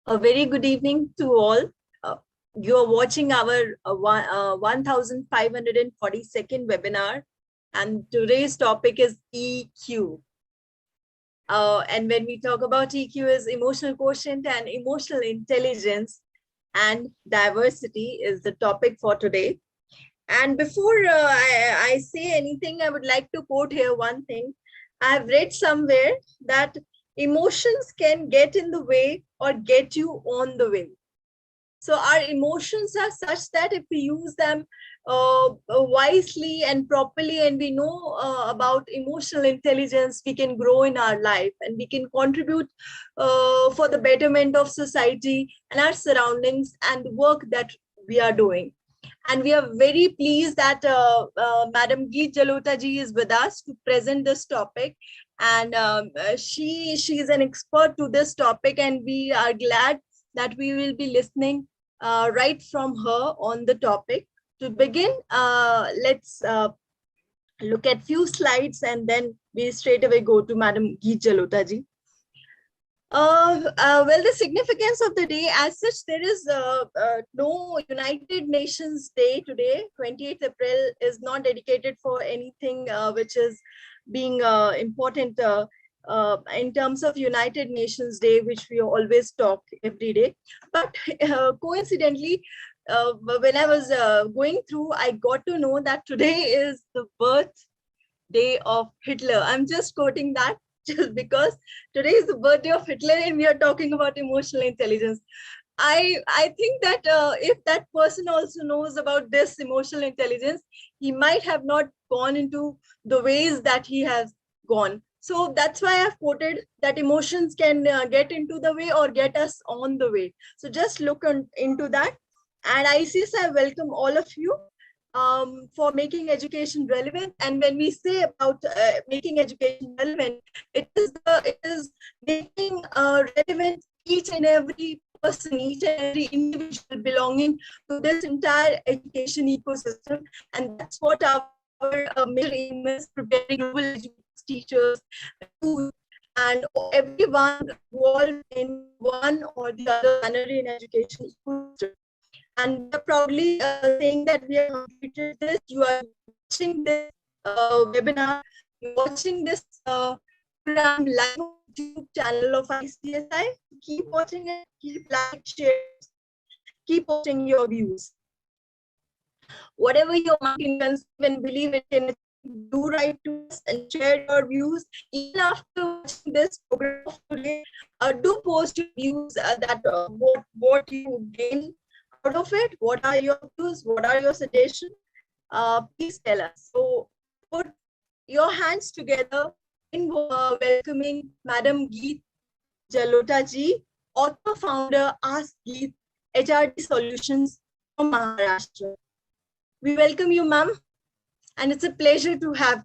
A very good evening to all. Uh, you are watching our 1542nd webinar, and today's topic is EQ. And when we talk about EQ, is emotional quotient and emotional intelligence and diversity is the topic for today. And before I say anything, I would like to quote here one thing. I've read somewhere that emotions can get in the way or get you on the way. So our emotions are such that if we use them wisely and properly, and we know about emotional intelligence, we can grow in our life and we can contribute for the betterment of society and our surroundings and the work that we are doing. And we are very pleased that Madam Geet Jalota ji is with us to present this topic. And she is an expert to this topic, and we are glad that we will be listening right from her on the topic. To begin, let's look at few slides and then we straight away go to Madam Geet Jalota ji. Well, the significance of the day as such, there is no United Nations Day today. 28th April is not dedicated for anything which is being important in terms of United Nations Day, which we always talk every day. But coincidentally, when I was going through, I got to know that today is the birthday of Hitler. I'm just quoting that just because today is the birthday of Hitler and we are talking about emotional intelligence. I think that if that person also knows about this emotional intelligence, he might have not gone into the ways that he has gone. So that's why I've quoted that emotions can get into the way or get us on the way. So just look into that. And ICSI welcome all of you for making education relevant. And when we say about making education relevant, it is making relevant each and every person, each and every individual belonging to this entire education ecosystem. And that's what our major aim is, preparing global educators, teachers, youth, and everyone involved in one or the other manner in education ecosystem. And we are proudly saying that we have completed this. You are watching this webinar, you're watching this program live on YouTube channel of ICSI. Keep watching it, keep like, share, keep posting your views. Whatever your mind can conceive and believe it can, do write to us and share your views. Even after watching this program of today, do post your views that what you gain out of it. What are your views? What are your suggestions? Please tell us. So put your hands together in welcoming Madam Geet Jalota ji, author founder Askgeet HRD Solutions from Maharashtra. We welcome you, ma'am, and it's a pleasure to have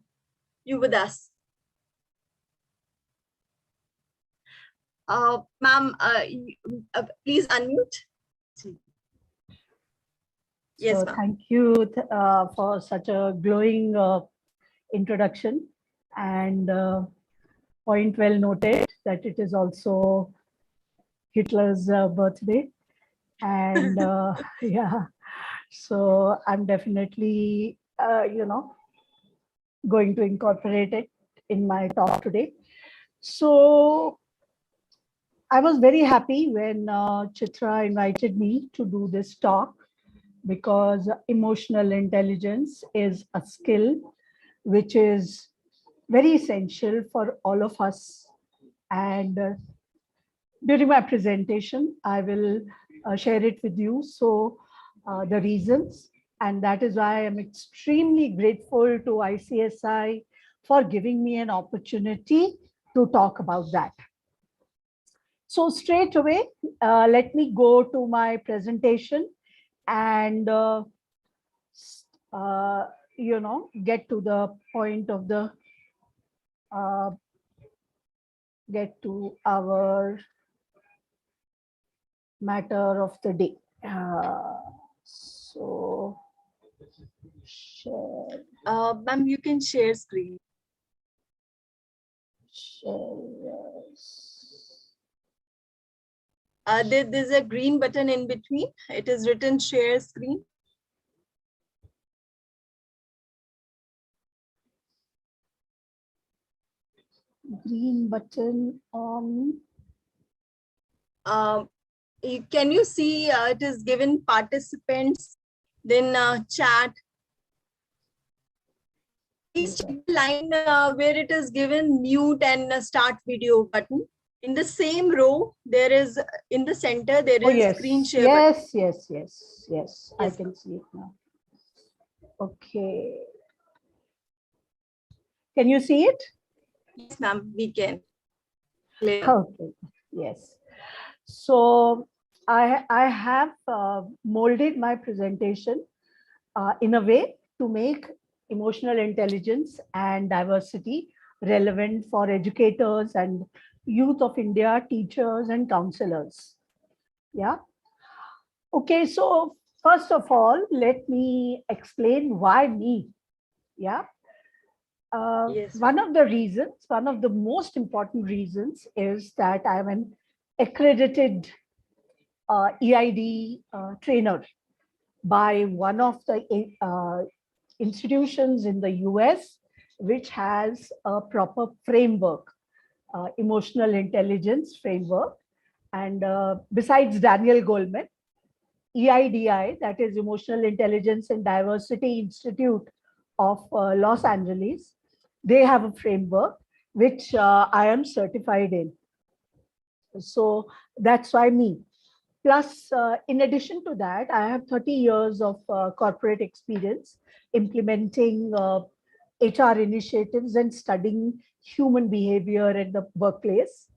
you with us. Ma'am, please unmute. Yes, so thank you for such a glowing introduction, and point well noted that it is also Hitler's birthday, and yeah, so I'm definitely going to incorporate it in my talk today. So I was very happy when Chitra invited me to do this talk, because emotional intelligence is a skill which is very essential for all of us. And during my presentation, I will share it with you. So the reasons, and that is why I'm extremely grateful to ICSI for giving me an opportunity to talk about that. So straight away, let me go to my presentation and get to the point of the get to our matter of the day. So share. Ma'am, you can share screen. Share. There's a green button in between. It is written share screen. Green button on. Can you see it is given participants, then chat. Please check the line where it is given mute and start video button. In the same row, there is in the center, there is yes. screen share button. Yes. I can see it now. Okay. Can you see it? Yes, ma'am, we can. Clear. Okay. Yes. So I have molded my presentation in a way to make emotional intelligence and diversity relevant for educators and youth of India, teachers and counselors. Yeah. Okay. So first of all, let me explain why me. Yeah. Yes. One of the most important reasons is that I'm an accredited EID trainer by one of the institutions in the US, which has a proper framework, emotional intelligence framework. And besides Daniel Goleman, EIDI, that is Emotional Intelligence and Diversity Institute of Los Angeles, they have a framework which I am certified in. So that's why me. Plus, in addition to that, I have 30 years of corporate experience implementing HR initiatives and studying human behavior in the workplace.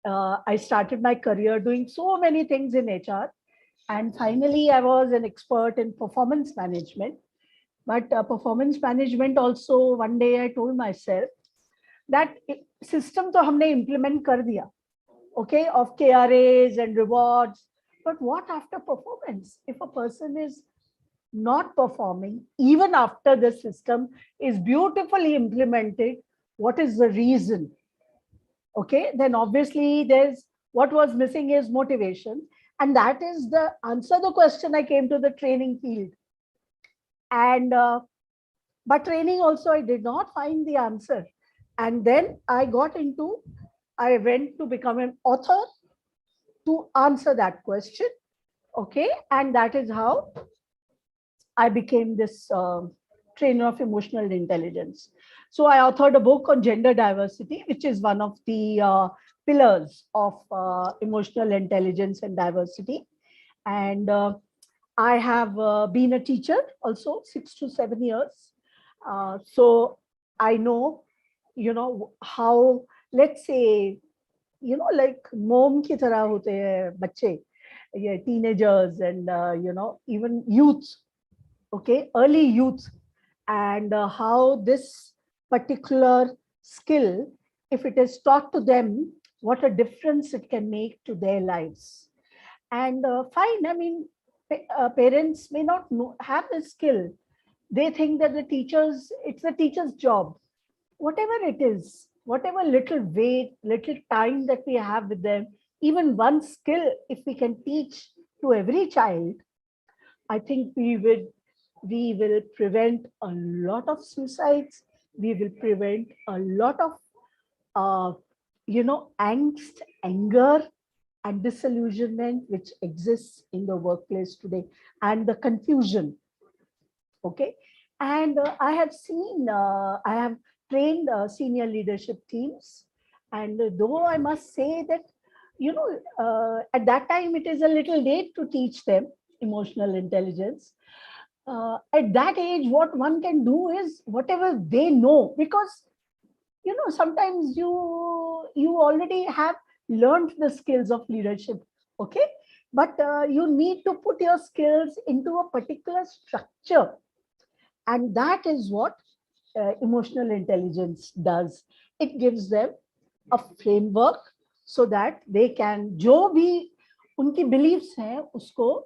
I started my career doing so many things in HR. And finally, I was an expert in performance management. But performance management also, one day I told myself that system to humne implement kar diya, okay, of KRAs and rewards. But what after performance? If a person is not performing, even after the system is beautifully implemented, what is the reason? Okay, then obviously there's what was missing is motivation. And that is the answer the question I came to the training field. And but training also, I did not find the answer. And then I went to become an author to answer that question. Okay, and that is how I became this trainer of emotional intelligence. So I authored a book on gender diversity, which is one of the pillars of emotional intelligence and diversity. And I have been a teacher also 6 to 7 years. So I know, how, let's say, like mom ki tarah hote hai bacche, yeah, teenagers and, even youth, okay, early youth, and how this particular skill, if it is taught to them, what a difference it can make to their lives. And fine, I mean, parents may not have the skill. They think that it's the teacher's job. Whatever it is, whatever little weight, little time that we have with them, even one skill, if we can teach to every child, I think we will prevent a lot of suicides. We will prevent a lot of angst, anger, and disillusionment which exists in the workplace today, and the confusion. Okay, and I have trained senior leadership teams, and though I must say that at that time it is a little late to teach them emotional intelligence. At that age, what one can do is whatever they know, because sometimes you already have learned the skills of leadership, okay, but you need to put your skills into a particular structure, and that is what emotional intelligence does. It gives them a framework so that they can जो भी उनकी beliefs हैं उसको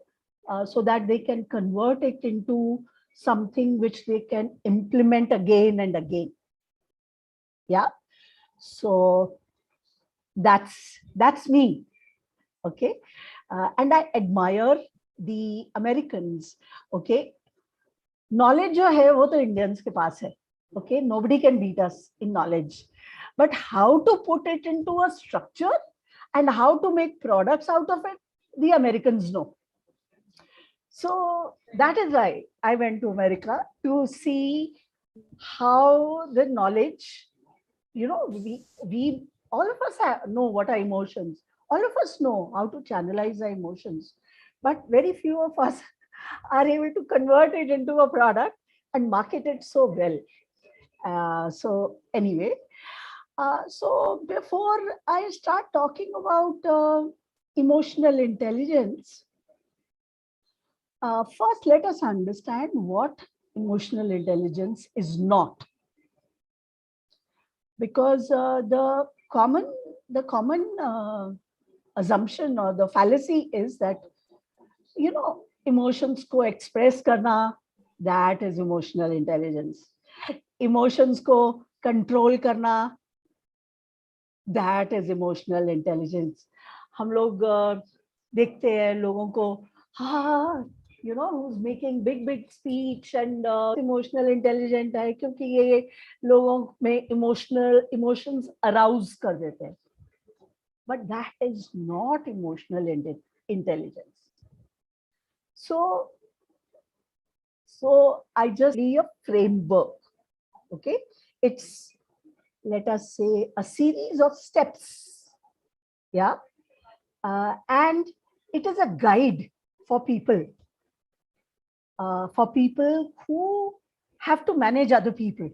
so that they can convert it into something which they can implement again and again. Yeah, so that's me. Okay, and I admire the Americans. Okay, knowledge जो है वो तो Indians के पास है. Okay, nobody can beat us in knowledge, but how to put it into a structure and how to make products out of it, the Americans know. So that is why I went to America to see how the knowledge, we all of us know what are emotions. All of us know how to channelize our emotions, but very few of us are able to convert it into a product and market it so well. So anyway, so before I start talking about emotional intelligence, first let us understand what emotional intelligence is not, because the common assumption or the fallacy is that emotions को express करना, that is emotional intelligence. Emotions को control करना, that is emotional intelligence. हम लोग देखते हैं लोगों को, हाँ, who's making big speech and emotional intelligent है क्योंकि ये लोगों में emotions arouse कर देते हैं. But that is not emotional intelligence. So I just need a framework. Okay, it's, let us say, a series of steps. Yeah, and it is a guide for people who have to manage other people.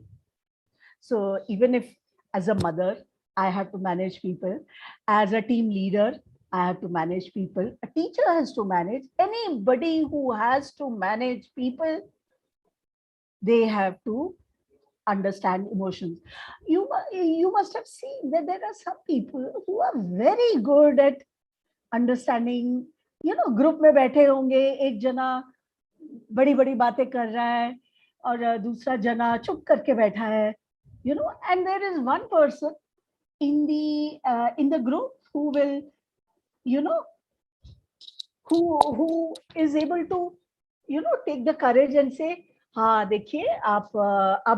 So even if as a mother I have to manage people, as a team leader I have to manage people, a teacher has to manage, anybody who has to manage people, they have to understand emotions. You must have seen that there are some people who are very good at understanding. Group में बैठे होंगे, एक जना बड़ी बड़ी बातें कर रहा है और दूसरा जना चुप करके बैठा है, and there is one person in the group who will, who is able to take the courage and say, हाँ देखिए आप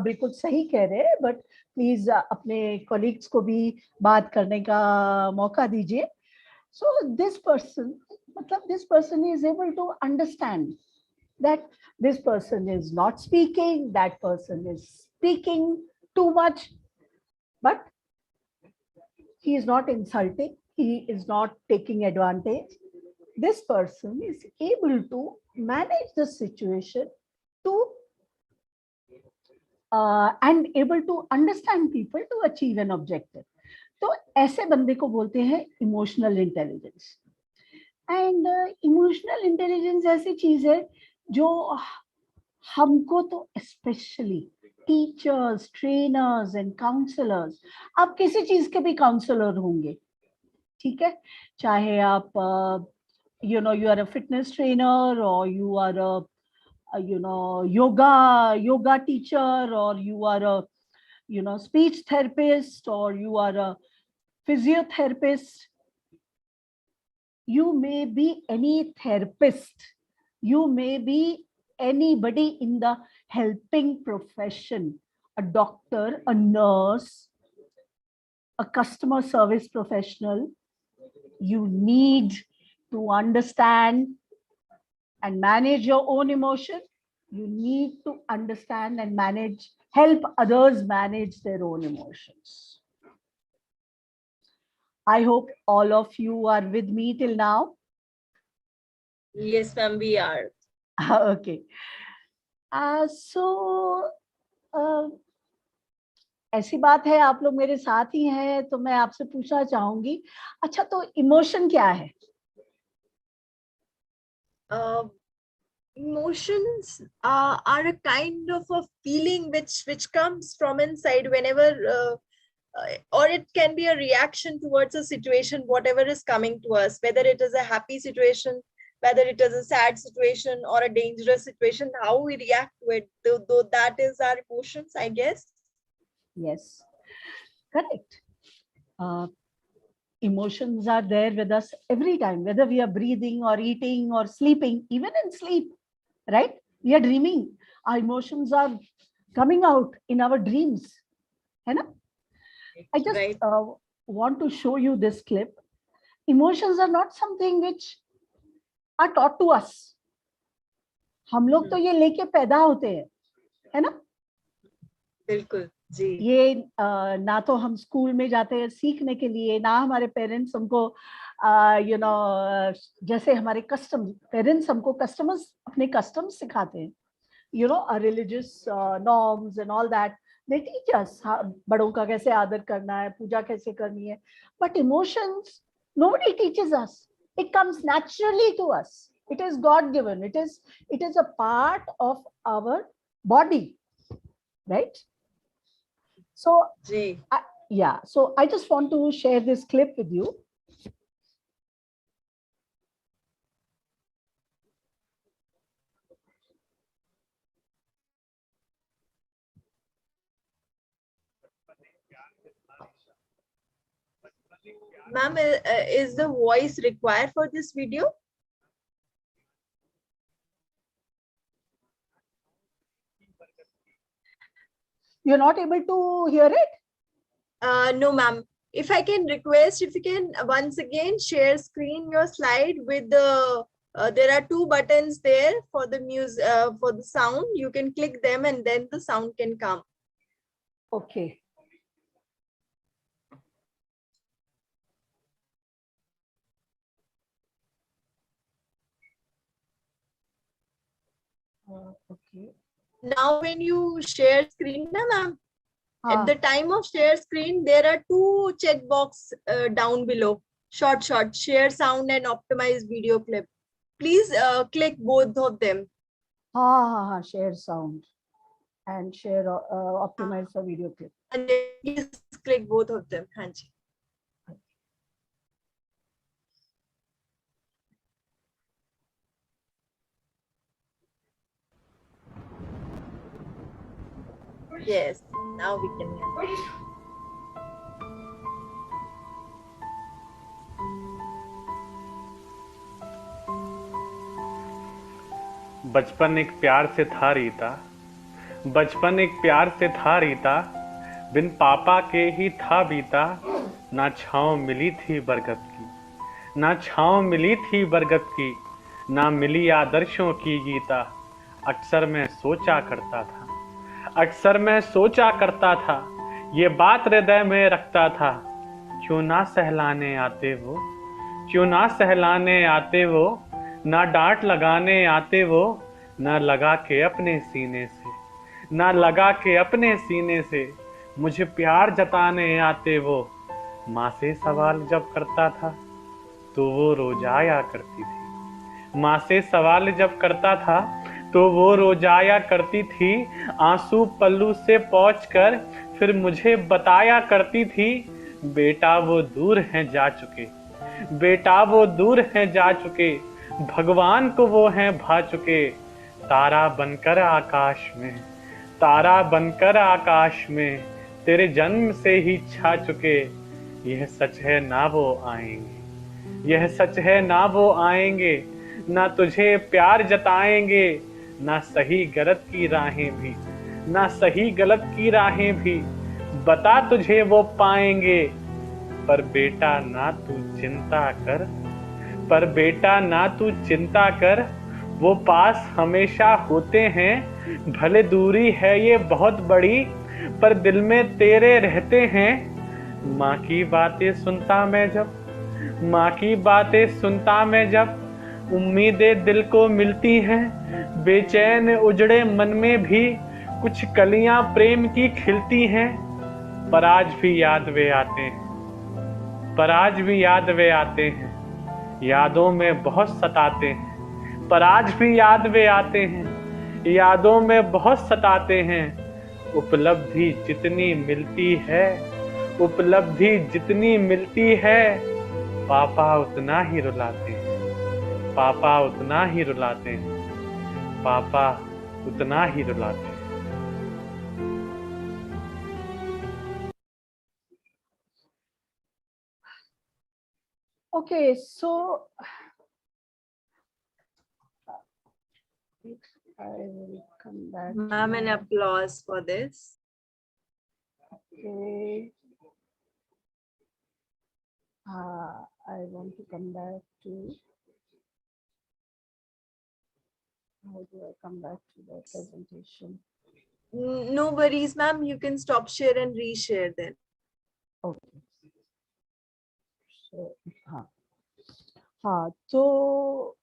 बिल्कुल सही कह रहे हैं, बट प्लीज अपने कॉलीग्स को भी बात करने का मौका दीजिए. So this person is able to understand that this person is not speaking, that person is speaking too much, but he is not insulting, he is not taking advantage. This person is able to manage the situation to and able to understand people to achieve an objective. तो ऐसे बंदे को बोलते हैं emotional intelligence. And emotional intelligence ऐसी चीज है जो हमको तो specially teachers, trainers and counsellors, आप किसी चीज के भी काउंसलर होंगे, ठीक है, चाहे आप you are a fitness trainer or you are a yoga teacher, or you are a speech therapist, or you are a physiotherapist. You may be any therapist, you may be anybody in the helping profession, a doctor, a nurse, a customer service professional. You need to understand and manage your own emotion. You need to understand and help others manage their own emotions. I hope all of you are with me till now. Yes, ma'am, we are. Okay. ऐसी बात है, आप लोग मेरे साथ ही हैं, तो मैं आपसे पूछना चाहूंगी, अच्छा तो इमोशन क्या है? Emotions are a kind of a feeling which comes from inside whenever or it can be a reaction towards a situation, whatever is coming to us, whether it is a happy situation, whether it is a sad situation or a dangerous situation, how we react to it, though that is our emotions, I guess. Yes, correct. emotions are there with us every time, whether we are breathing or eating or sleeping, even in sleep, right? We are dreaming. Our emotions are coming out in our dreams. है ना? I just Right. want to show you this clip. Emotions are not something which are taught to us. हम लोग तो ये लेके पैदा होते हैं, है ना? बिल्कुल जी। ये ना तो हम स्कूल में जाते हैं सीखने के लिए, ना हमारे पेरेंट्स हमको जैसे हमारे कस्टम, पेरेंट्स हमको कस्टमर्स अपने कस्टम्स सिखाते हैं, religious norms and all that, they teach us बड़ों का कैसे आदर करना है, पूजा कैसे करनी है, but emotions nobody teaches us. It comes naturally to us. It is God given. It is a part of our body, right? So so I just want to share this clip with you. Ma'am, is the voice required for this video? You're not able to hear it? No, ma'am. If I can request, if you can once again share screen your slide with the, there are two buttons there for the music, for the sound. You can click them and then the sound can come. Okay. Okay. Now, when you share screen, ma'am, at the time of share screen, there are two check box down below. Short, share sound and optimize video clip. Please click both of them. Share sound and share optimize the video clip. And please click both of them. Hanji. Yes, now we can hear. बचपन एक प्यार से था रीता, बचपन एक प्यार से था रीता, बिन पापा के ही था बीता, ना छाँव मिली थी बरगद की, ना छाँव मिली थी बरगद की, ना मिली आदर्शों की गीता। अक्सर मैं सोचा करता था, अक्सर मैं सोचा करता था, ये बात हृदय में रखता था, क्यों ना सहलाने आते वो, क्यों ना सहलाने आते वो, ना डांट लगाने आते वो, ना लगा के अपने सीने से, ना लगा के अपने सीने से, मुझे प्यार जताने आते वो। माँ से सवाल जब करता था तो वो रोज आया करती थी, माँ से सवाल जब करता था तो वो रोज आया करती थी, आंसू पल्लू से पोंछ कर फिर मुझे बताया करती थी, बेटा वो दूर हैं जा चुके, बेटा वो दूर हैं जा चुके, भगवान को वो हैं भा चुके, तारा बनकर आकाश में, तारा बनकर आकाश में, तेरे जन्म से ही छा चुके, यह सच है ना वो आएंगे, यह सच है ना वो आएंगे, ना तुझे प्यार जताएंगे, ना सही गलत की राहें भी, ना सही गलत की राहें भी, बता तुझे वो पाएंगे, पर बेटा ना तू चिंता कर, पर बेटा ना तू चिंता कर, वो पास हमेशा होते हैं, भले दूरी है ये बहुत बड़ी, पर दिल में तेरे रहते हैं। माँ की बातें सुनता मैं जब, माँ की बातें सुनता मैं जब, उम्मीदें दिल को मिलती हैं, बेचैन उजड़े मन में भी कुछ कलियां प्रेम की खिलती हैं, पर आज भी याद वे आते हैं, पर आज भी याद वे आते हैं, यादों में बहुत सताते हैं, पर आज भी याद वे आते हैं, यादों में बहुत सताते हैं। उपलब्धि जितनी मिलती है, उपलब्धि जितनी मिलती है, पापा उतना ही रुलाते हैं, पापा उतना ही रुलाते हैं, पापा उतना ही रुलाते हैं। Okay, so I will come back. Ma'am, an applause for this. Okay. I want to come back to. How do I come back to the presentation? No worries, ma'am. You can stop share and reshare then. Okay. So, so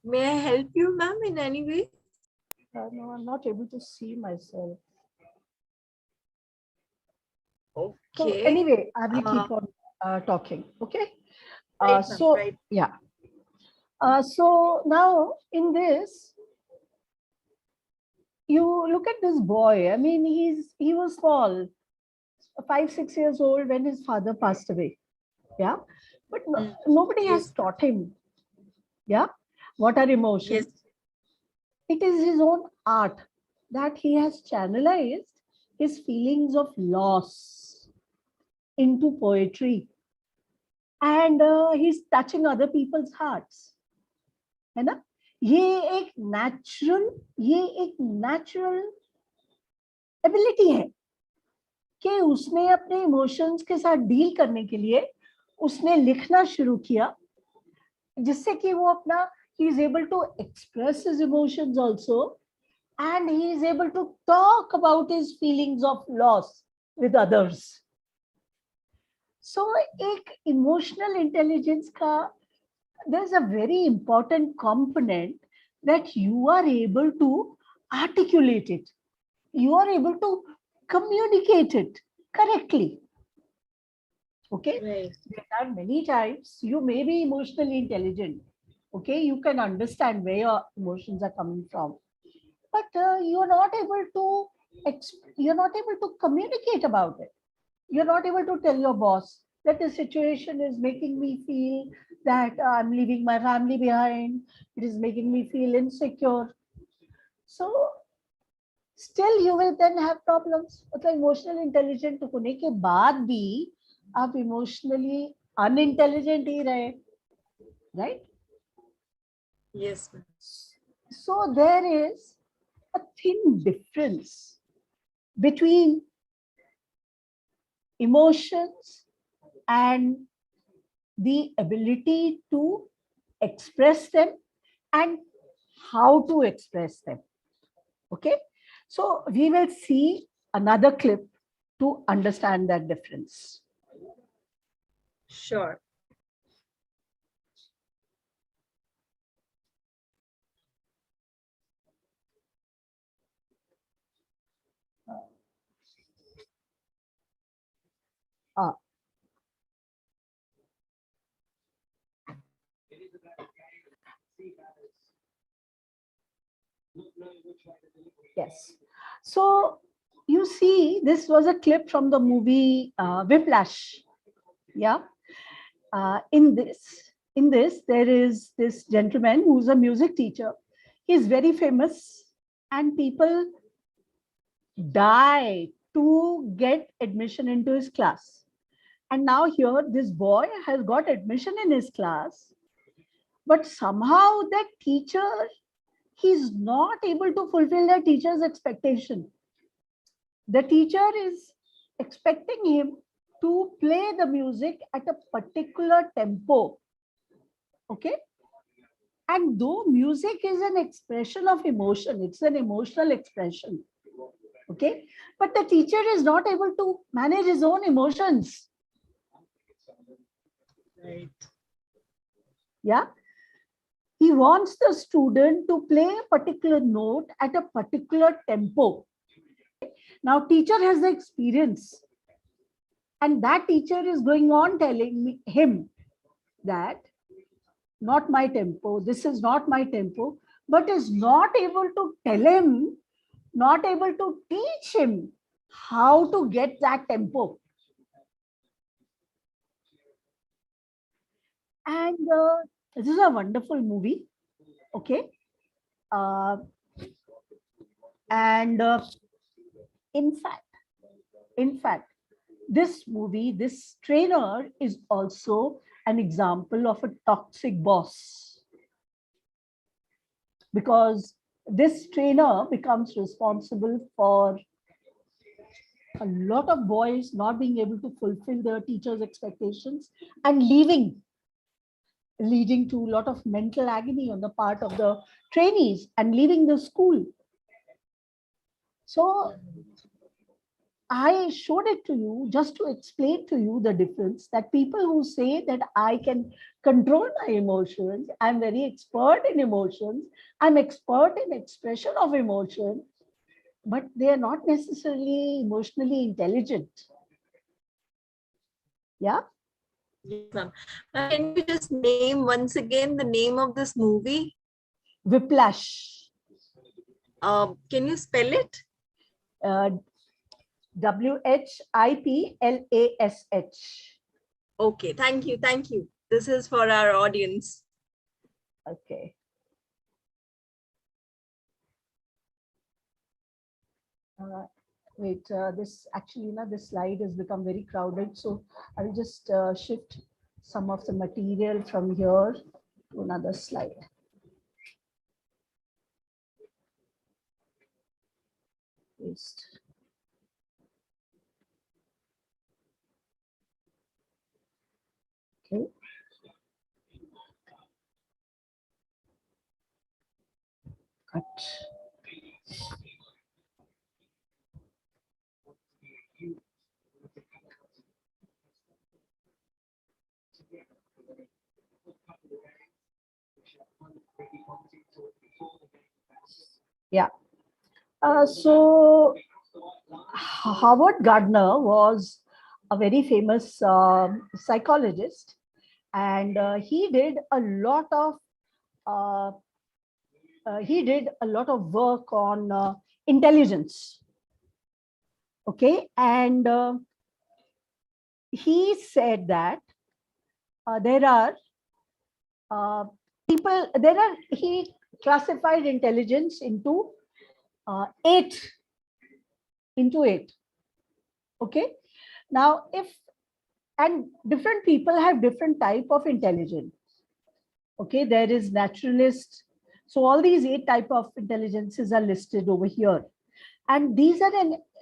May I help you, ma'am, in any way? no, I'm not able to see myself. So Okay. anyway, I will keep on talking. Okay. Right, So right. yeah. So now in this, you look at this boy. I mean, he was small, 5-6 years old when his father passed away. Yeah, but nobody has Yes. taught him. Yeah, what are emotions? Yes. It is his own art that he has channelized his feelings of loss into poetry, and he's touching other people's hearts. है ना? ये एक natural ability है कि उसने अपने emotions के साथ डील करने के लिए उसने लिखना शुरू किया, जिससे कि वो अपना he is able to express his emotions also, and he is able to talk about his feelings of loss with others. So एक emotional intelligence का there's a very important component that you are able to articulate it. You are able to communicate it correctly. Okay. Right. There are many times you may be emotionally intelligent. Okay. You can understand where your emotions are coming from, but you're not able to communicate about it. You're not able to tell your boss that the situation is making me feel that I'm leaving my family behind. It is making me feel insecure. So still you will then have problems. मतलब emotional intelligent होने के बाद भी आप emotionally unintelligent ही रहे, right? Yes, ma'am. So there is a thin difference between emotions and the ability to express them and how to express them. Okay, so we will see another clip to understand that difference. Sure. Ah. Yes. So you see, this was a clip from the movie Whiplash. Yeah. In this, there is this gentleman who's a music teacher. He's very famous, and people die to get admission into his class. And now here, this boy has got admission in his class, but somehow that teacher, he's not able to fulfill the teacher's expectation. The teacher is expecting him to play the music at a particular tempo. Okay. And though music is an expression of emotion, it's an emotional expression. Okay. But the teacher is not able to manage his own emotions. Right. Yeah. He wants the student to play a particular note at a particular tempo. Now, teacher has the experience. And that teacher is going on telling him that not my tempo, this is not my tempo, but is not able to tell him, not able to teach him how to get that tempo. And this is a wonderful movie. Okay. Uh, and in fact, this movie, this trainer is also an example of a toxic boss, because this trainer becomes responsible for a lot of boys not being able to fulfill their teachers' expectations and leading to a lot of mental agony on the part of the trainees and leaving the school. So I showed it to you just to explain to you the difference, that people who say that I can control my emotions, I'm very expert in emotions, I'm expert in expression of emotion, but they are not necessarily emotionally intelligent. Yeah. Yes, ma'am. Can you just name once again the name of this movie? Whiplash. Can you spell it? Whiplash. Okay, thank you. Thank you. This is for our audience. Okay. Wait, this actually, this slide has become very crowded. So I will just shift some of the material from here to another slide. Paste. Okay. Cut. Yeah. So Howard Gardner was a very famous psychologist, and he did a lot of work on intelligence. Okay, and he said that there are he classified intelligence into eight. Okay, now and different people have different type of intelligence. Okay, there is naturalist. So all these 8 type of intelligences are listed over here. And these are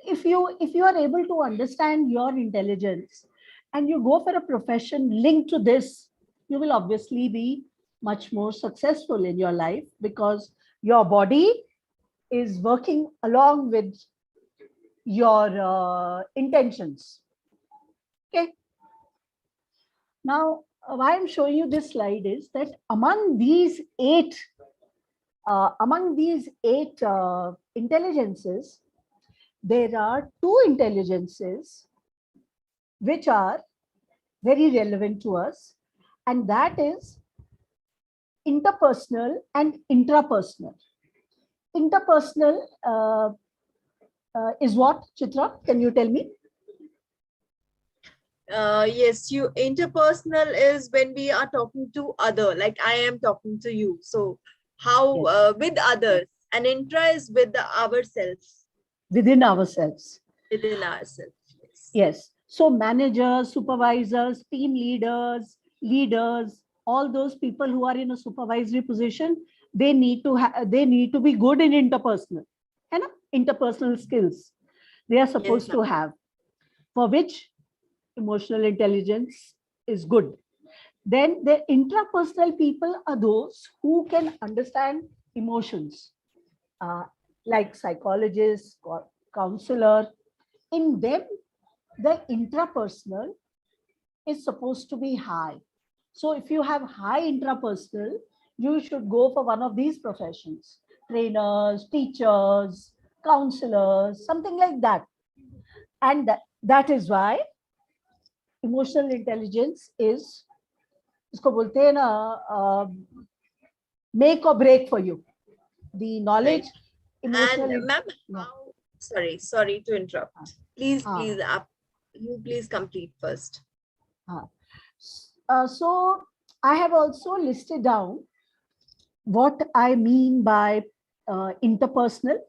if you are able to understand your intelligence and you go for a profession linked to this, you will obviously be much more successful in your life, because your body is working along with your intentions. Okay. Now, why I'm showing you this slide is that among these eight intelligences, there are 2 intelligences which are very relevant to us, and that is interpersonal and intrapersonal. Interpersonal is what, Chitra? Can you tell me? Yes, interpersonal is when we are talking to other, like I am talking to you. So how Yes. With others, and intra is with ourselves. Within ourselves. Within ourselves. Yes. Yes. So managers, supervisors, team leaders, all those people who are in a supervisory position, they need to be good in interpersonal, and interpersonal skills they are supposed to have, for which emotional intelligence is good. Then the intrapersonal people are those who can understand emotions, like psychologists, counselor. In them, the intrapersonal is supposed to be high. So if you have high intrapersonal, you should go for one of these professions: trainers, teachers, counselors, something like that. And that is why emotional intelligence is, इसको बोलते हैं ना, make or break for you. The knowledge, emotional. And ma'am, Yeah. sorry to interrupt. Please, Ah. you please complete first. So I have also listed down what I mean by interpersonal.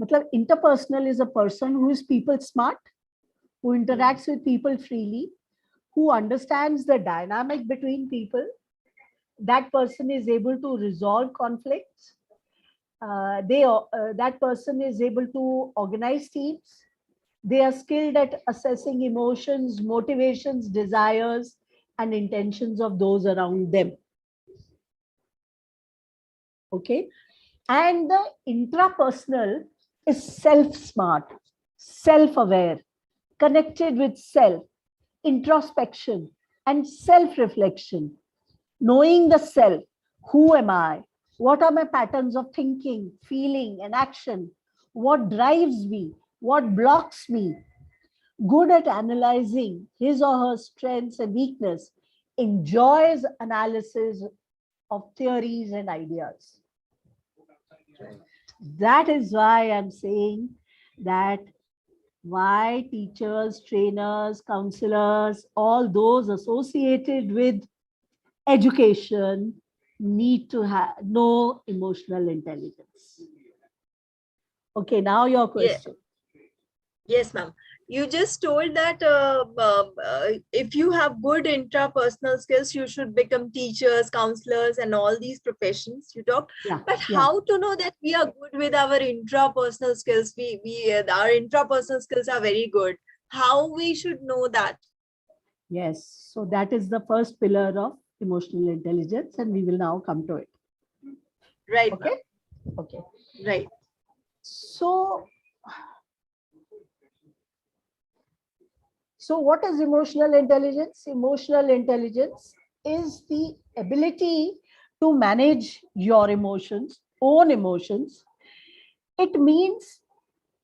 Matlab, interpersonal is a person who is people smart, who interacts with people freely, who understands the dynamic between people. That person is able to resolve conflicts. That person is able to organize teams. They are skilled at assessing emotions, motivations, desires, and intentions of those around them. Okay. And the intrapersonal is self-smart, self-aware, connected with self, introspection, and self-reflection. Knowing the self, who am I? What are my patterns of thinking, feeling, and action? What drives me? What blocks me? Good at analyzing his or her strengths and weakness, enjoys analysis of theories and ideas. That is why I'm saying that why teachers, trainers, counselors, all those associated with education need to know emotional intelligence. Okay, now your question. Yes, ma'am. You just told that if you have good intrapersonal skills, you should become teachers, counselors, and all these professions you talked. Yeah, but how to know that we are good with our intrapersonal skills? Our intrapersonal skills are very good. How we should know that? Yes, so that is the first pillar of emotional intelligence, and we will now come to it. Right. Okay. Okay. Right. So what is emotional intelligence? Emotional intelligence is the ability to manage your emotions, own emotions. It means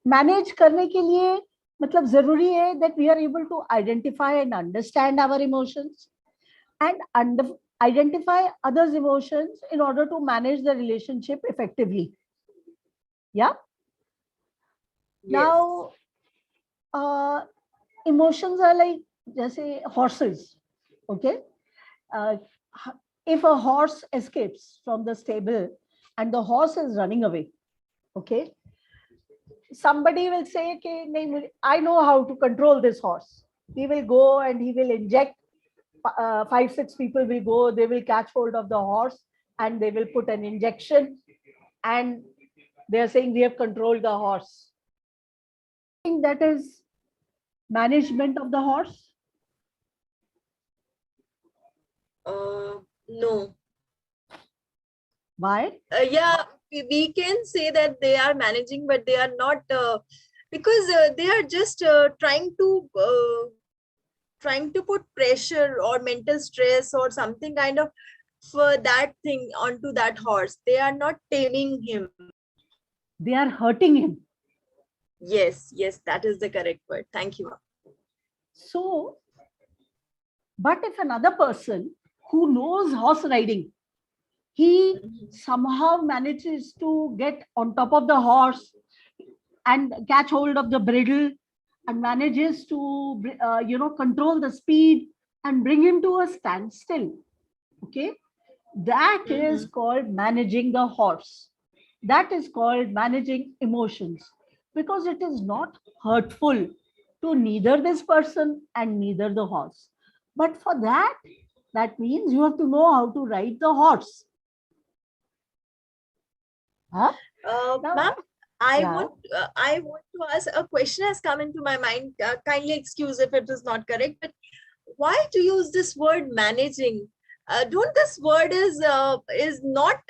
manage करने के लिए मतलब जरूरी है that we are able to identify and understand our emotions and identify others' emotions in order to manage the relationship effectively. Yeah. Yes. Now, emotions are like just say horses. Okay. If a horse escapes from the stable and the horse is running away, okay, somebody will say, okay, I know how to control this horse. He will go and he will inject, 5-6 people will go, they will catch hold of the horse and they will put an injection and they are saying we have controlled the horse. I think that is management of the horse. No. Why? Yeah, we can say that they are managing, but they are not, because they are just trying to put pressure or mental stress or something kind of for that thing onto that horse. They are not taming him. They are hurting him. Yes, that is the correct word. Thank you. So, but if another person who knows horse riding, he somehow manages to get on top of the horse and catch hold of the bridle and manages to control the speed and bring him to a standstill. Okay, that is called managing the horse. That is called managing emotions, because it is not hurtful to neither this person and neither the horse. But for that means you have to know how to ride the horse. Huh? Ma'am, I want to ask, a question has come into my mind. Kindly excuse if it is not correct, but why to use this word managing? Don't this word is not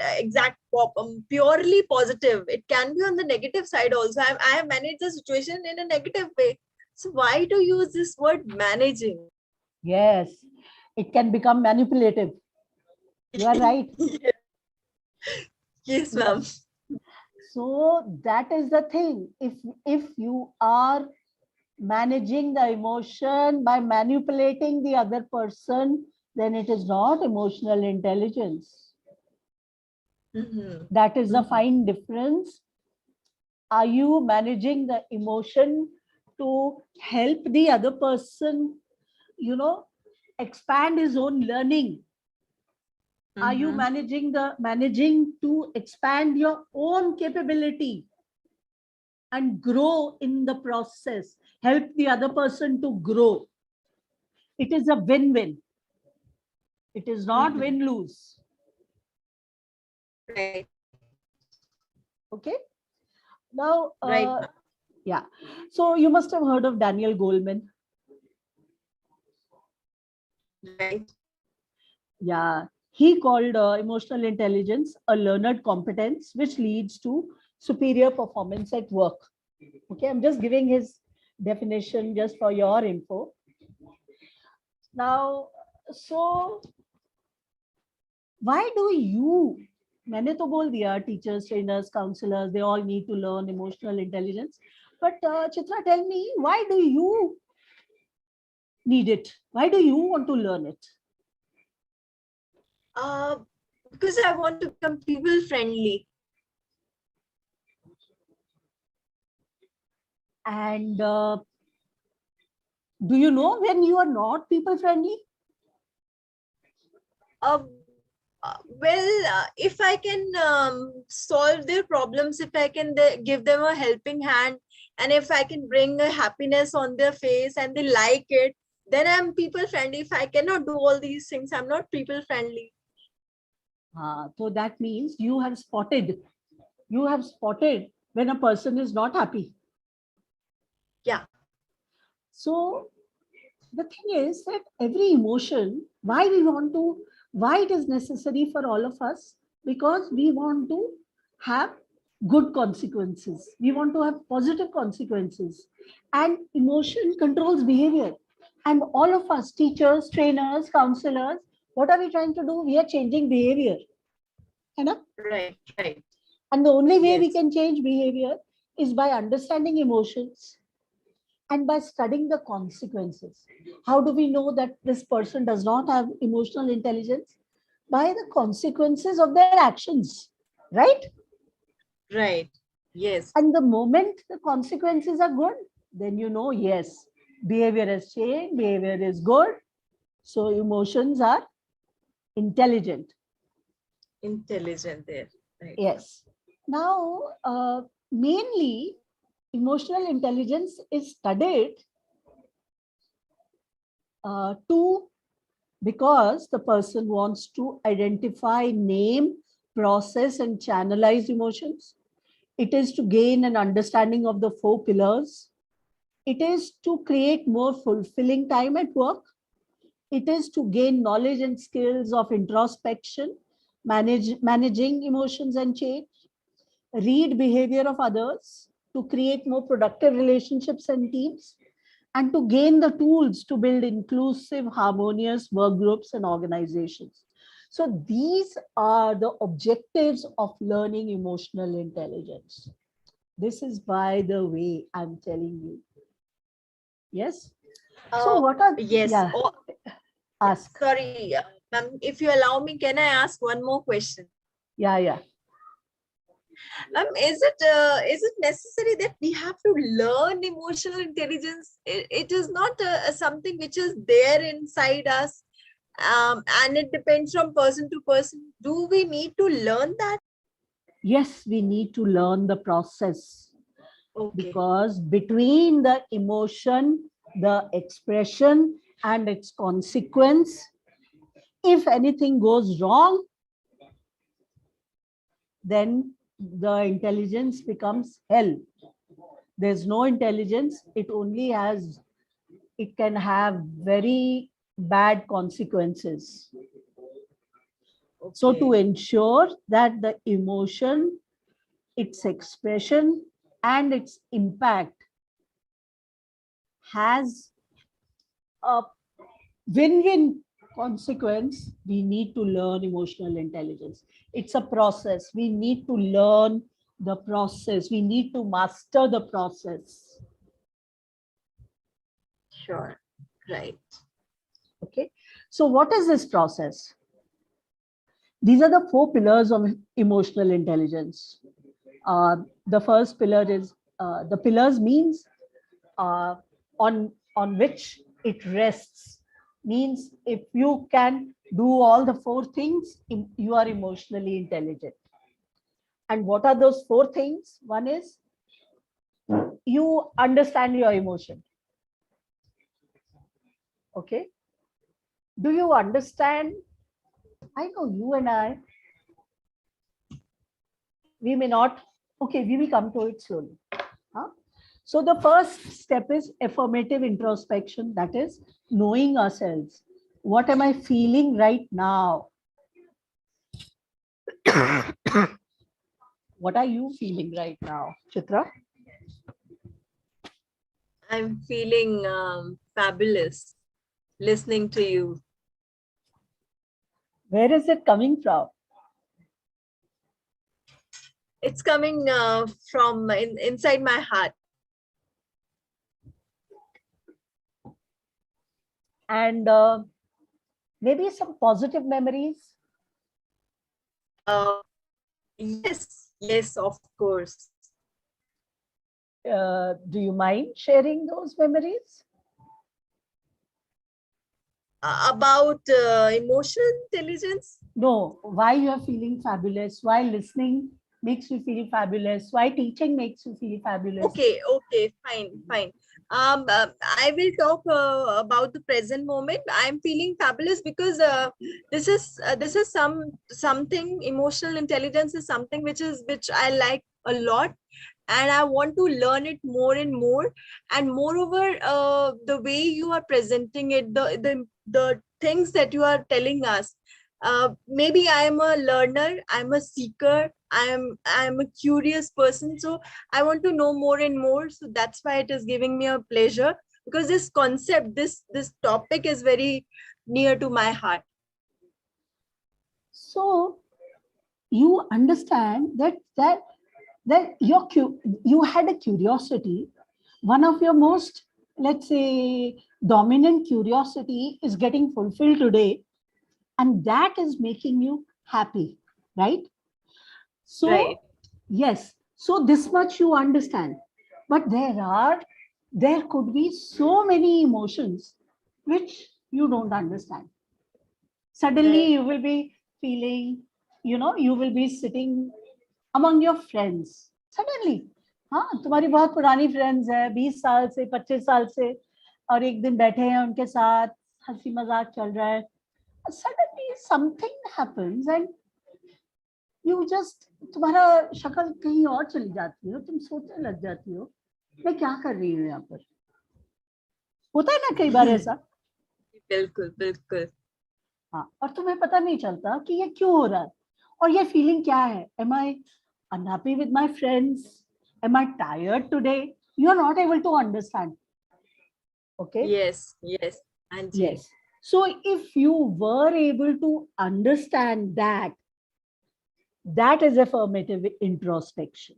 purely positive. It can be on the negative side also. I have managed the situation in a negative way. So why to use this word managing? Yes, it can become manipulative. You are right. Yes, ma'am. So that is the thing. If you are managing the emotion by manipulating the other person, then it is not emotional intelligence. Mhm. That is a Mhm. fine difference. Are you managing the emotion to help the other person, expand his own learning? Are you Mhm. managing to expand your own capability and grow in the process, help the other person to grow? It is a win-win. It is not Mhm. win-lose. Right. Okay. Now, Right, ma'am. yeah. So you must have heard of Daniel Goleman. Right. Yeah. He called emotional intelligence a learned competence which leads to superior performance at work. Okay. I'm just giving his definition just for your info. Now, so why do you, मैंने तो बोल दिया, teachers, trainers, counselors, they all need to learn emotional intelligence. But Chitra, tell me, why do you need it? Why do you want to learn it? Uh, because I want to become people friendly. And do you know when you are not people friendly? Uh, if I can solve their problems, if I can give them a helping hand, and if I can bring a happiness on their face and they like it, then I'm people friendly. If I cannot do all these things, I'm not people friendly. So that means you have spotted when a person is not happy. Yeah. So the thing is that every emotion, why it is necessary for all of us, because we want to have good consequences. We want to have positive consequences. And emotion controls behavior. And all of us, teachers, trainers, counselors, what are we trying to do? We are changing behavior. You know? Right. Right. And the only way we Yes. can change behavior is by understanding emotions and by studying the consequences. How do we know that this person does not have emotional intelligence? By the consequences of their actions, right? Right. Yes. And the moment the consequences are good, then you know, yes, behavior has changed, behavior is good. So emotions are intelligent. Intelligent there. Right. Yes. Now, mainly, emotional intelligence is studied to because the person wants to identify, name, process, and channelize emotions. It is to gain an understanding of the four pillars. It is to create more fulfilling time at work. It is to gain knowledge and skills of introspection, managing emotions and change, read behavior of others, to create more productive relationships and teams, and to gain the tools to build inclusive, harmonious work groups and organizations. So these are the objectives of learning emotional intelligence. This is, by the way, I'm telling you. Yes. So Uh, what are, yes. yeah, Oh, yeah. ask. Sorry, ma'am. If you allow me, can I ask one more question? Yeah, yeah. Is it necessary that we have to learn emotional intelligence? It is not something which is there inside us, and it depends from person to person. Do we need to learn that? Yes, we need to learn the process, Okay. because between the emotion, the expression, and its consequence, if anything goes wrong, then the intelligence becomes hell. There's no intelligence. It can have very bad consequences. So to Okay. ensure that the emotion, its expression, and its impact has a win-win consequence, we need to learn emotional intelligence. It's a process. We need to learn the process. We need to master the process. Sure. Right. Okay. So what is this process? These are the 4 pillars of emotional intelligence. The first pillar is the pillars means uh, on which it rests. Means if you can do all the 4 things, you are emotionally intelligent. And what are those 4 things? One is you understand your emotion. Okay. Do you understand? I know you and I, we may not. Okay, we will come to it slowly. Huh? So the first step is affirmative introspection, that is knowing ourselves. What am I feeling right now? What are you feeling right now, Chitra? I'm feeling fabulous listening to you. Where is it coming from? It's coming from inside my heart. And maybe some positive memories. Yes, of course. Do you mind sharing those memories? About emotional intelligence. No, why you are feeling fabulous, why listening makes you feel fabulous, why teaching makes you feel fabulous. Okay, fine. I will talk about the present moment. I'm feeling fabulous because this is something. Emotional intelligence is something which I like a lot, and I want to learn it more and more. And moreover, the way you are presenting it, the things that you are telling us. Maybe I am a learner, I'm a seeker, I'm a curious person, so I want to know more and more. So that's why it is giving me a pleasure, because this concept, this topic is very near to my heart. So you understand that you had a curiosity. One of your most, let's say, dominant curiosity is getting fulfilled today, and that is making you happy, right? So Right. yes, so this much you understand, but there could be so many emotions which you don't understand. Suddenly Right. you will be feeling, you will be sitting among your friends. Suddenly, हाँ, तुम्हारी बहुत पुरानी friends है, 20 साल से, 25 साल से, और एक दिन बैठे हैं उनके साथ, हंसी मजाक चल रहा है. Suddenly something happens and you just, तुम्हारा शक्ल कहीं और चली जाती हो, तुम सोचने लग जाती हो, मैं क्या कर रही हूँ यहाँ पर. होता है ना कई बार ऐसा. बिल्कुल. हाँ, और तुम्हें पता नहीं चलता कि ये क्यों हो रहा है, और ये फीलिंग क्या है. Am I unhappy with my friends? Am I tired today? You are not able to understand. Okay. Yes. Anji. Yes. So if you were able to understand that, that is affirmative introspection.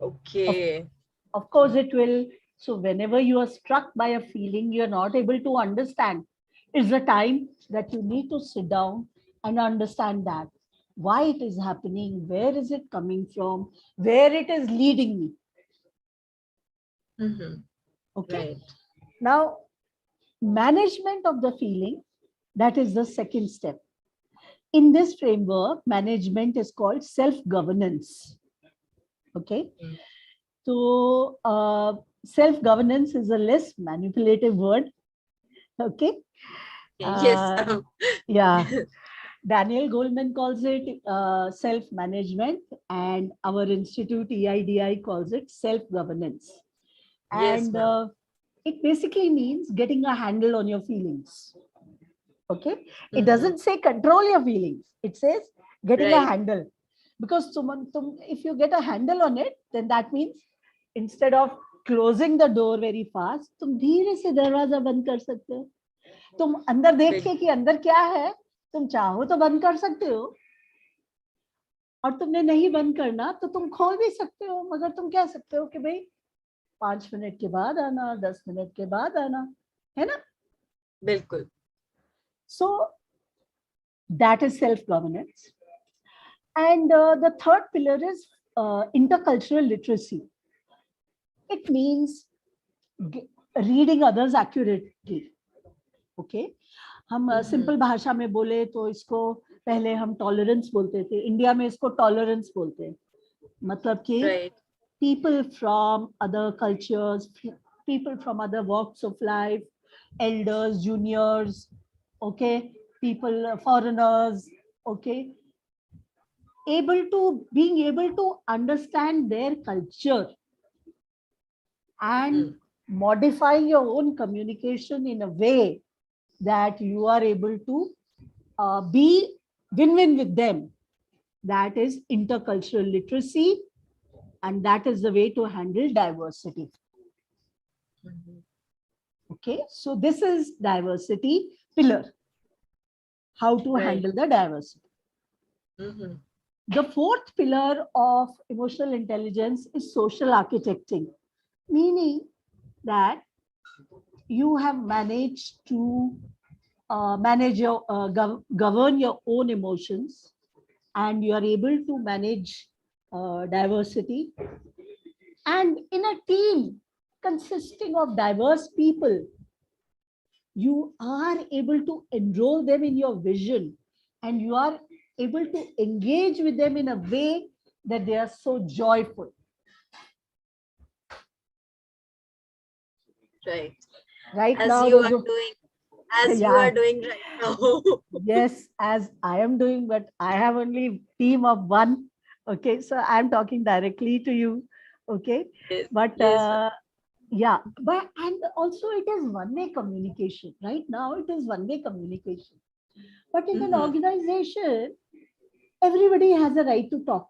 Okay. Of course it will. So whenever you are struck by a feeling you are not able to understand, is the time that you need to sit down and understand that why it is happening, where is it coming from, where it is leading me. Okay. Right. Now, management of the feeling, that is the second step. In this framework, management is called self-governance. Okay. So self-governance is a less manipulative word. Okay. Yes. Yeah. Daniel Goleman calls it self-management, and our institute EIDI calls it self-governance. Yes, And it basically means getting a handle on your feelings. Okay. It doesn't say control your feelings. It says getting a Right. handle. Because if you get a handle on it, then that means instead of closing the door very fast, तुम धीरे से दरवाजा बंद कर सकते हो. तुम अंदर देखिए कि अंदर क्या है, तुम चाहो तो बंद कर सकते हो, और तुमने नहीं बंद करना तो तुम खोल भी सकते हो, मगर तुम कह सकते हो कि भाई 5 मिनट के बाद आना, 10 मिनट के बाद आना, है ना? बिल्कुल. So that is self-governance. And the third pillar is intercultural literacy. It means reading others accurately. Okay? हम सिंपल भाषा में बोले तो इसको पहले हम टॉलरेंस बोलते थे, इंडिया में इसको टॉलरेंस बोलते हैं. मतलब कि people from other cultures, people from other walks of life, elders, juniors, okay, people, foreigners, okay, being able to understand their culture and modifying your own communication in a way that you are able to be win-win with them. That is intercultural literacy, and that is the way to handle diversity. Okay, so this is diversity pillar. How to handle the diversity. The fourth pillar of emotional intelligence is social architecting, meaning that you have managed to manage your govern your own emotions, and you are able to manage diversity. And in a team consisting of diverse people, you are able to enroll them in your vision, and you are able to engage with them in a way that they are so joyful. Right as now, you are doing, you are doing right now. Yes, as I am doing, but I have only team of one. Okay, so I'm talking directly to you. Okay, Yes, but yes, yeah, but and also it is one-way communication. Right now, it is one-way communication. But in an organization, everybody has a right to talk.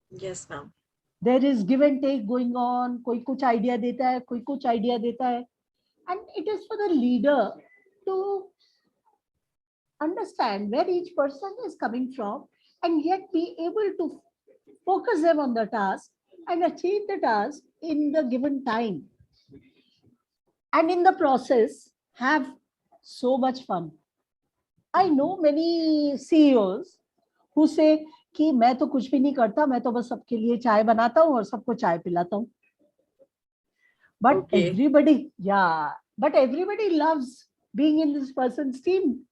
Yes, ma'am. There is give and take going on. कोई कुछ idea देता है, कोई कुछ idea देता है, and it is for the leader to understand where each person is coming from, and yet be able to focus them on the task and achieve the task in the given time, and in the process have so much fun. I know many CEOs who say कि मैं तो कुछ भी नहीं करता, मैं तो बस सबके लिए चाय बनाता हूँ और सबको चाय पिलाता हूँ. But everybody loves being in this person's team.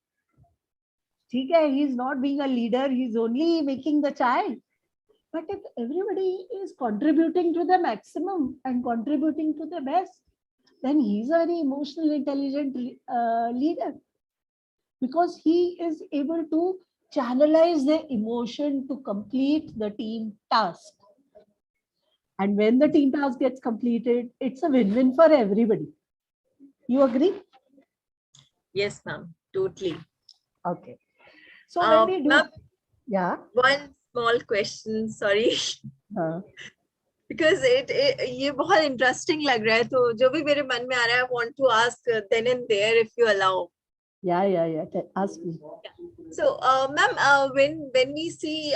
ठीक है, he is not being a leader, he is only making the chai. But if everybody is contributing to the maximum and contributing to the best, then he is a very emotionally intelligent leader, because he is able to channelize the emotion to complete the team task. And when the team task gets completed, it's a win-win for everybody. You agree? Yes, ma'am. Totally. Okay. So when we do, one small question, sorry. Because ये बहुत interesting लग रहा है, तो जो भी मेरे मन में आ रहा है, I want to ask then and there if you allow. Yeah. Ask me. So, ma'am, when we see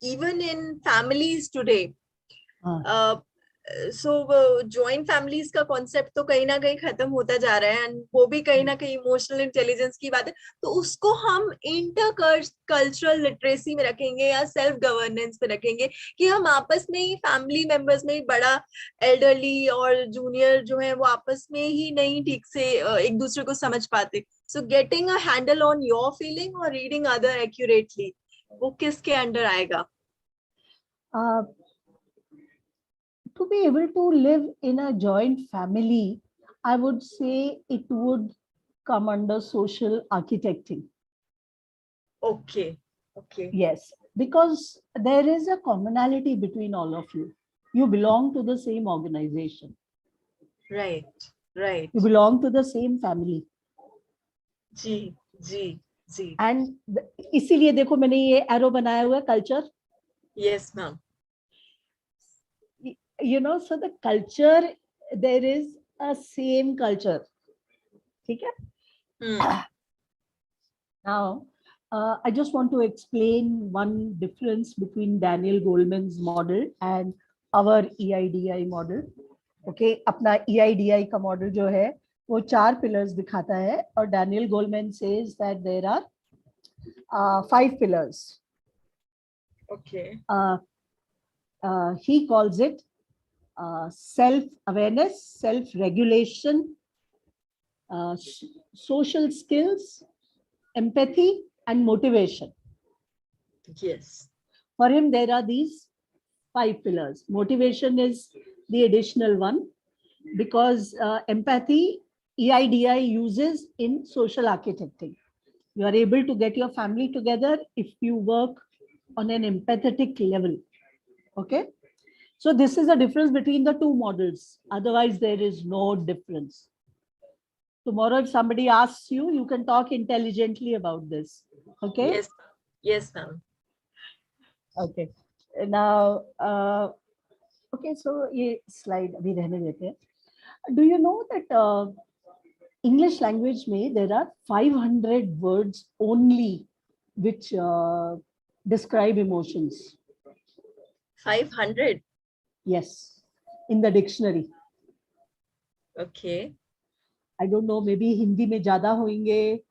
even in families today, so joint families का concept तो कहीं ना कहीं खत्म होता जा रहा है, and वो भी कहीं ना कहीं emotional intelligence की बात है, तो उसको हम intercultural literacy में रखेंगे या self governance में रखेंगे कि हम आपस में ही family members में ही बड़ा elderly और junior जो है वो आपस में ही नहीं ठीक से एक दूसरे को समझ पाते. So getting a handle on your feeling or reading other accurately, वो किसके under आएगा? To be able to live in a joint family, I would say it would come under social architecting. Okay. Yes, because there is a commonality between all of you. You belong to the same organization. Right. You belong to the same family. Ji. And इसीलिए देखो मैंने ये arrow बनाया हुआ है, culture. Yes, ma'am. You know, so the culture, there is a same culture. ठीक है? Now, I just want to explain one difference between Daniel Goleman's model and our EIDI model. Okay, अपना EIDI का model जो है वो 4 pillars दिखाता है और Daniel Goleman says that there are 5 pillars. Okay. He calls it self-awareness, self-regulation, social skills, empathy, and motivation. Yes. For him, there are these 5 pillars. Motivation is the additional one because empathy, EIDI uses in social architecting. You are able to get your family together if you work on an empathetic level. Okay. So this is a difference between the two models. Otherwise, there is no difference. Tomorrow, if somebody asks you, you can talk intelligently about this. Okay. Yes. Yes, ma'am. Okay. Now, okay, so ये slide अभी रहने देते हैं. Do you know that English language में there are 500 words only which describe emotions? 500. Yes, in the dictionary. Okay. I don't know, maybe Hindi में ज़्यादा होंगे.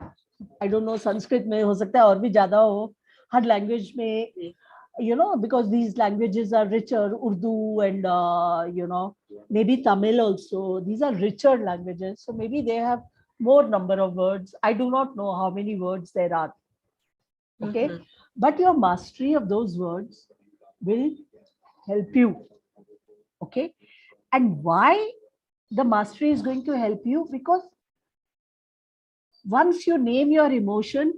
I don't know, Sanskrit में हो सकता है और भी ज़्यादा हो. हर language में, you know, because these languages are richer, Urdu and you know, maybe Tamil also. These are richer languages, so maybe they have more number of words. I do not know how many words there are. Okay, but your mastery of those words will help you. Okay, and why the mastery is going to help you? Because once you name your emotion,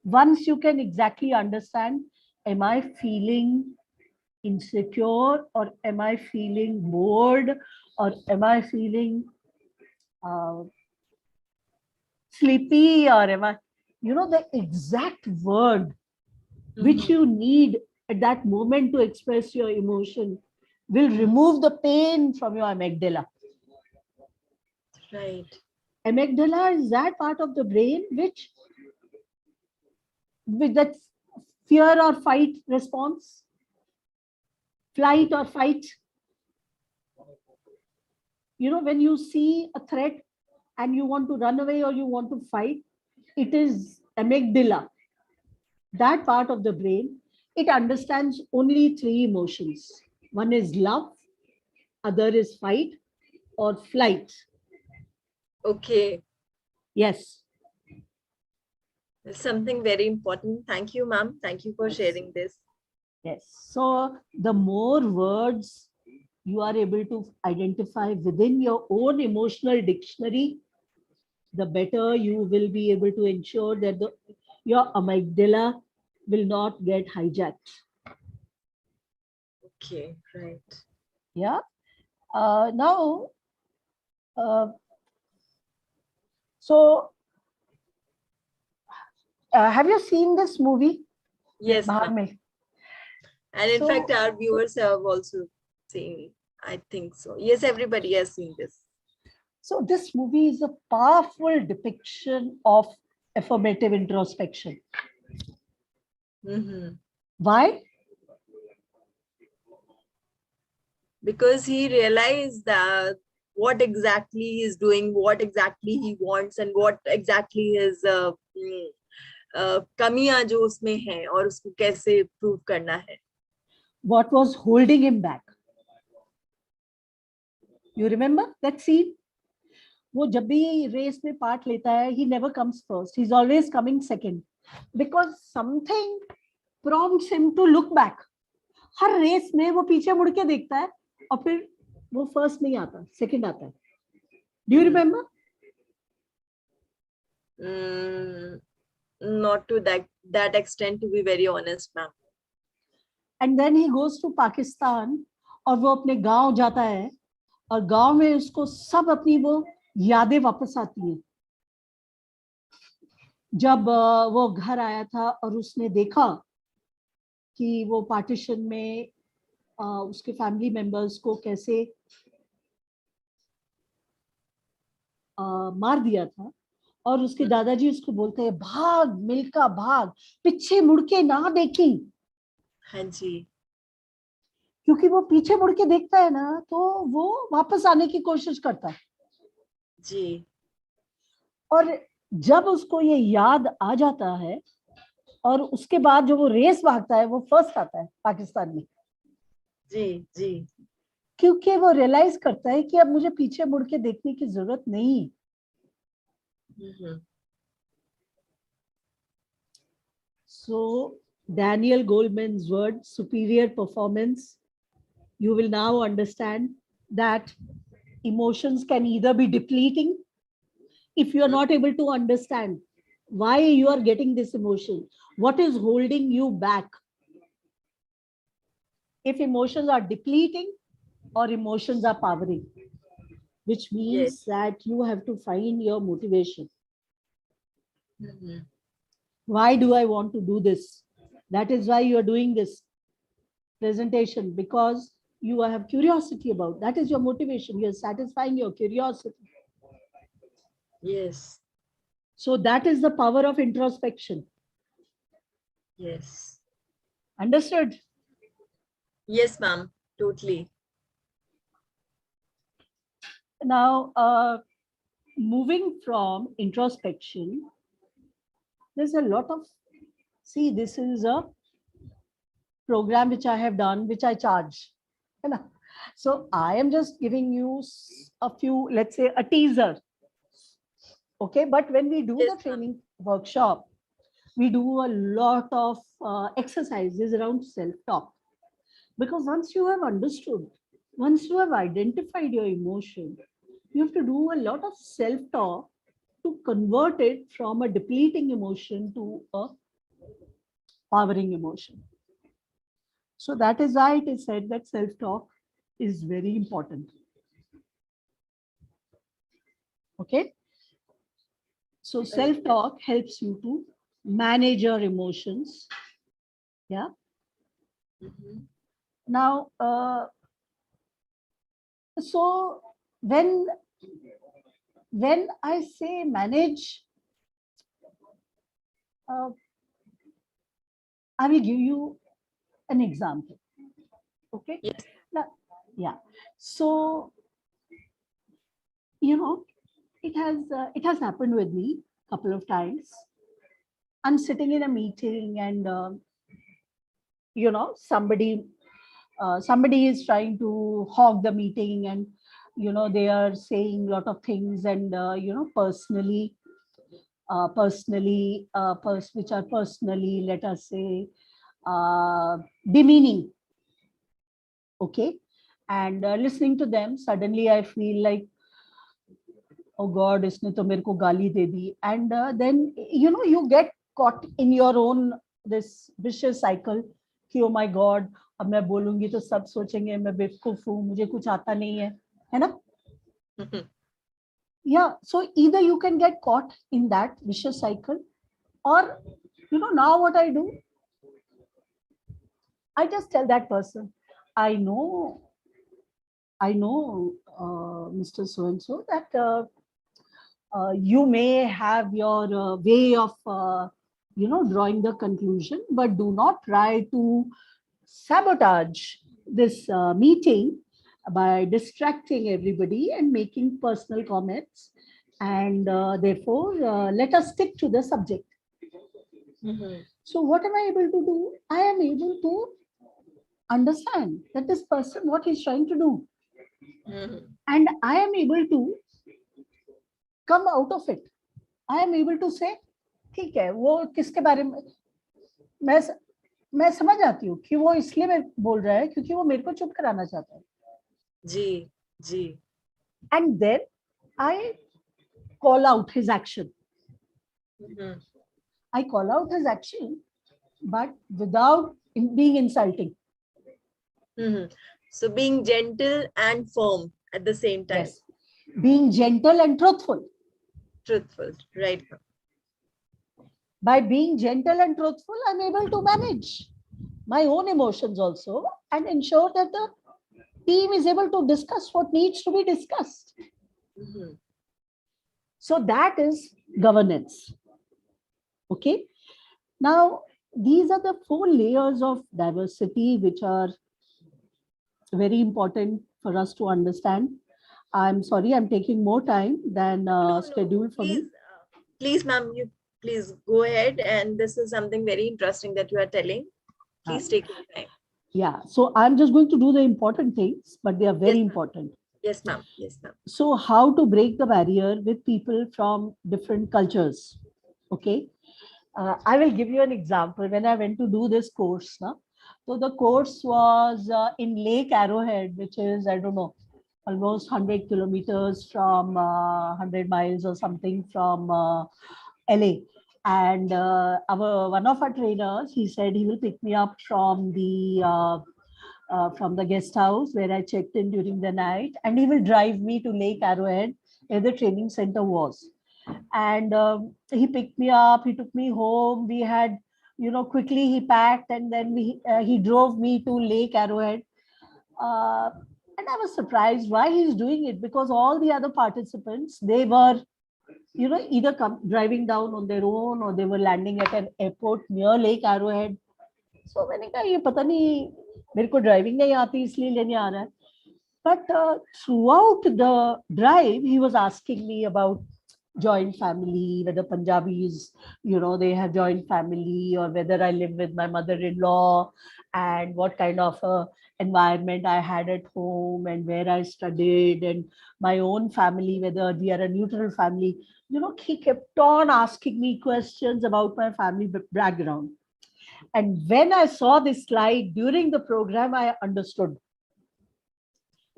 once you can exactly understand, am I feeling insecure, or am I feeling bored, or am I feeling sleepy, or am I, you know, the exact word which you need at that moment to express your emotion will remove the pain from your amygdala. Right. Amygdala is that part of the brain which, with that fear or fight response, flight or fight. You know, when you see a threat and you want to run away or you want to fight, it is amygdala, that part of the brain. It understands only 3 emotions. One is love, other is fight or flight. Okay. Yes. Something very important. Thank you, ma'am. Thank you for sharing this. Yes. So the more words you are able to identify within your own emotional dictionary, the better you will be able to ensure that your amygdala will not get hijacked. Okay, right. Yeah. Now, so have you seen this movie? Yes, ma'am. And in fact, our viewers have also seen, I think so. Yes, everybody has seen this. So this movie is a powerful depiction of affirmative introspection. Why? Because he realized that what exactly he is doing, what exactly he wants, and what exactly his कमियां जो उसमें हैं और उसको कैसे prove करना है. What was holding him back? You remember that scene? वो जब भी रेस में पार्ट लेता है, he never comes first. He's always coming second because something prompts him to look back. हर रेस में वो पीछे मुड़ के देखता है और फिर वो फर्स्ट नहीं आता, सेकंड आता है. Do you remember? Not to that extent, to be very honest, ma'am. And then he goes to Pakistan और वो अपने गांव जाता है और गांव में उसको सब अपनी वो यादें वापस आती हैं. जब वो घर आया था और उसने देखा कि वो पार्टीशन में उसके फैमिली मेंबर्स को कैसे मार दिया था और उसके दादाजी उसको बोलते हैं भाग मिल्का भाग, पीछे मुड़ के ना देखी. हाँ जी. क्योंकि वो पीछे मुड़ के देखता है ना, तो वो वापस आने की कोशिश करता है जी। और जब उसको ये याद आ जाता है और उसके बाद जो वो रेस भागता है वो फर्स्ट आता है पाकिस्तान में, जी। जी। क्योंकि वो रियलाइज करता है कि अब मुझे पीछे मुड़ के देखने की जरूरत नहीं। So Daniel Goleman's word, superior performance, you will now understand that emotions can either be depleting if you are not able to understand why you are getting this emotion, what is holding you back. If emotions are depleting or emotions are powering, which means that you have to find your motivation. Why do I want to do this? That is why you are doing this presentation, because you have curiosity about. That is your motivation. You are satisfying your curiosity. Yes. So that is the power of introspection. Yes. Understood? Yes, ma'am. Totally. Now, moving from introspection, there's a lot of, see, this is a program which I have done, which I charge. So I am just giving you a few, let's say a teaser. Okay, but when we do the training workshop, we do a lot of exercises around self-talk. Because once you have understood, once you have identified your emotion, you have to do a lot of self-talk to convert it from a depleting emotion to a powering emotion. So that is why it is said that self-talk is very important. Okay. So self-talk helps you to manage your emotions. Yeah. Now, so when I say manage, I will give you an example. Okay. Yes. Now, yeah. So, you know, it has happened with me a couple of times. I'm sitting in a meeting and somebody is trying to hog the meeting, and they are saying a lot of things, and which are personally, let us say, demeaning. Okay. And listening to them, suddenly I feel like, oh God, इसने तो मेरे को गाली दे दी. And then you get caught in your own this vicious cycle कि oh my God, अब मैं बोलूंगी तो सब सोचेंगे मैं बेवकूफ हूँ, मुझे कुछ आता नहीं है ना? Yeah, so either you can get caught in that vicious cycle, or now what I do, I just tell that person, I know, Mr. So and so, that you may have your way of drawing the conclusion, but do not try to sabotage this meeting by distracting everybody and making personal comments, and therefore let us stick to the subject. So what am I able to do? I am able to understand that this person, what he's trying to do, and I am able to come out of it. I am able to say, ठीक है, वो किसके बारे में मैं समझ आती हूँ कि वो इसलिए मैं बोल रहा है क्योंकि वो मेरे को चुप कराना चाहता है. जी. जी. And then I call out his action. I call out his action, but without being insulting. So being gentle and firm at the same time. Yes. Being gentle and truthful. Truthful, right. By being gentle and truthful, I'm able to manage my own emotions also and ensure that the team is able to discuss what needs to be discussed. So that is governance. Okay. Now, these are the 4 layers of diversity which are very important for us to understand. I'm sorry, I'm taking more time than scheduled for me. Please, ma'am, you please go ahead. And this is something very interesting that you are telling. Please take your time. Yeah, so I'm just going to do the important things, but they are very important. Yes, ma'am. Yes, ma'am. So how to break the barrier with people from different cultures? Okay. I will give you an example. When I went to do this course, so the course was in Lake Arrowhead, which is, I don't know, almost 100 kilometers from 100 miles or something from LA. And one of our trainers, he said he will pick me up from the guest house where I checked in during the night, and he will drive me to Lake Arrowhead, where the training center was. And he picked me up, he took me home. We had, quickly he packed, and then he drove me to Lake Arrowhead. And I was surprised why he's doing it, because all the other participants, they were, either driving down on their own, or they were landing at an airport near Lake Arrowhead. So मैंने कहा ये पता नहीं मेरे को driving नहीं आती इसलिए लेने आ रहा है. But throughout the drive, he was asking me about joint family, whether Punjabis, they have joint family, or whether I live with my mother-in-law, and what kind of environment I had at home, and where I studied, and my own family, whether we are a neutral family. He kept on asking me questions about my family background. And when I saw this slide during the program, I understood.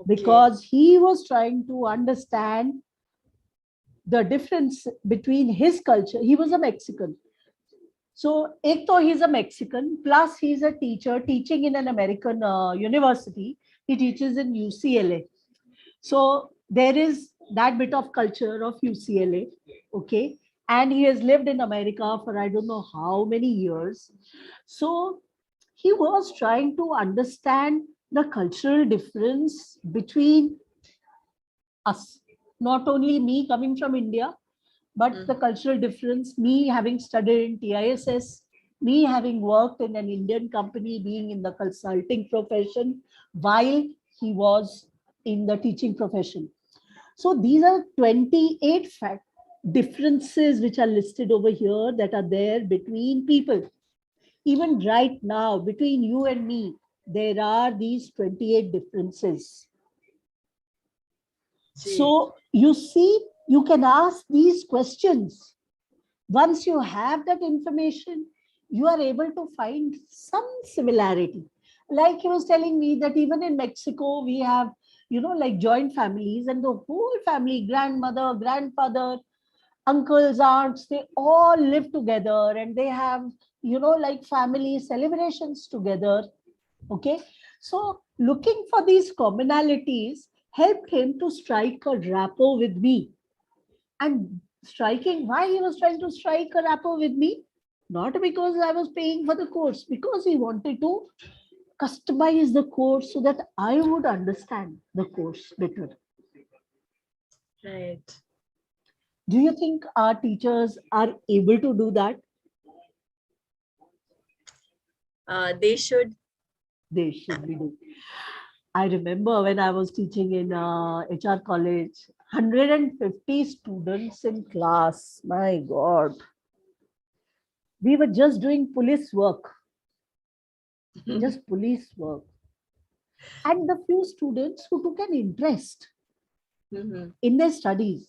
Because he was trying to understand the difference between his culture. He was a Mexican. So, he's a Mexican, plus he's a teacher teaching in an American university. He teaches in UCLA. So, there is that bit of culture of UCLA, okay? And he has lived in America for I don't know how many years. So, he was trying to understand the cultural difference between us, not only me coming from India, but the cultural difference, me having studied in TISS, me having worked in an Indian company, being in the consulting profession while he was in the teaching profession. So these are 28 differences which are listed over here that are there between people. Even right now, between you and me, there are these 28 differences. So you see, you can ask these questions. Once you have that information, you are able to find some similarity. Like he was telling me that even in Mexico, we have, like joint families, and the whole family, grandmother, grandfather, uncles, aunts, they all live together, and they have, like family celebrations together. Okay. So looking for these commonalities helped him to strike a rapport with me. And why he was trying to strike a rapport with me? Not because I was paying for the course, because he wanted to customize the course so that I would understand the course better. Right. Do you think our teachers are able to do that? They should. They should be doing. I remember when I was teaching in HR college, 150 students in class. My God. We were just doing police work. Just police work. And the few students who took an interest in their studies.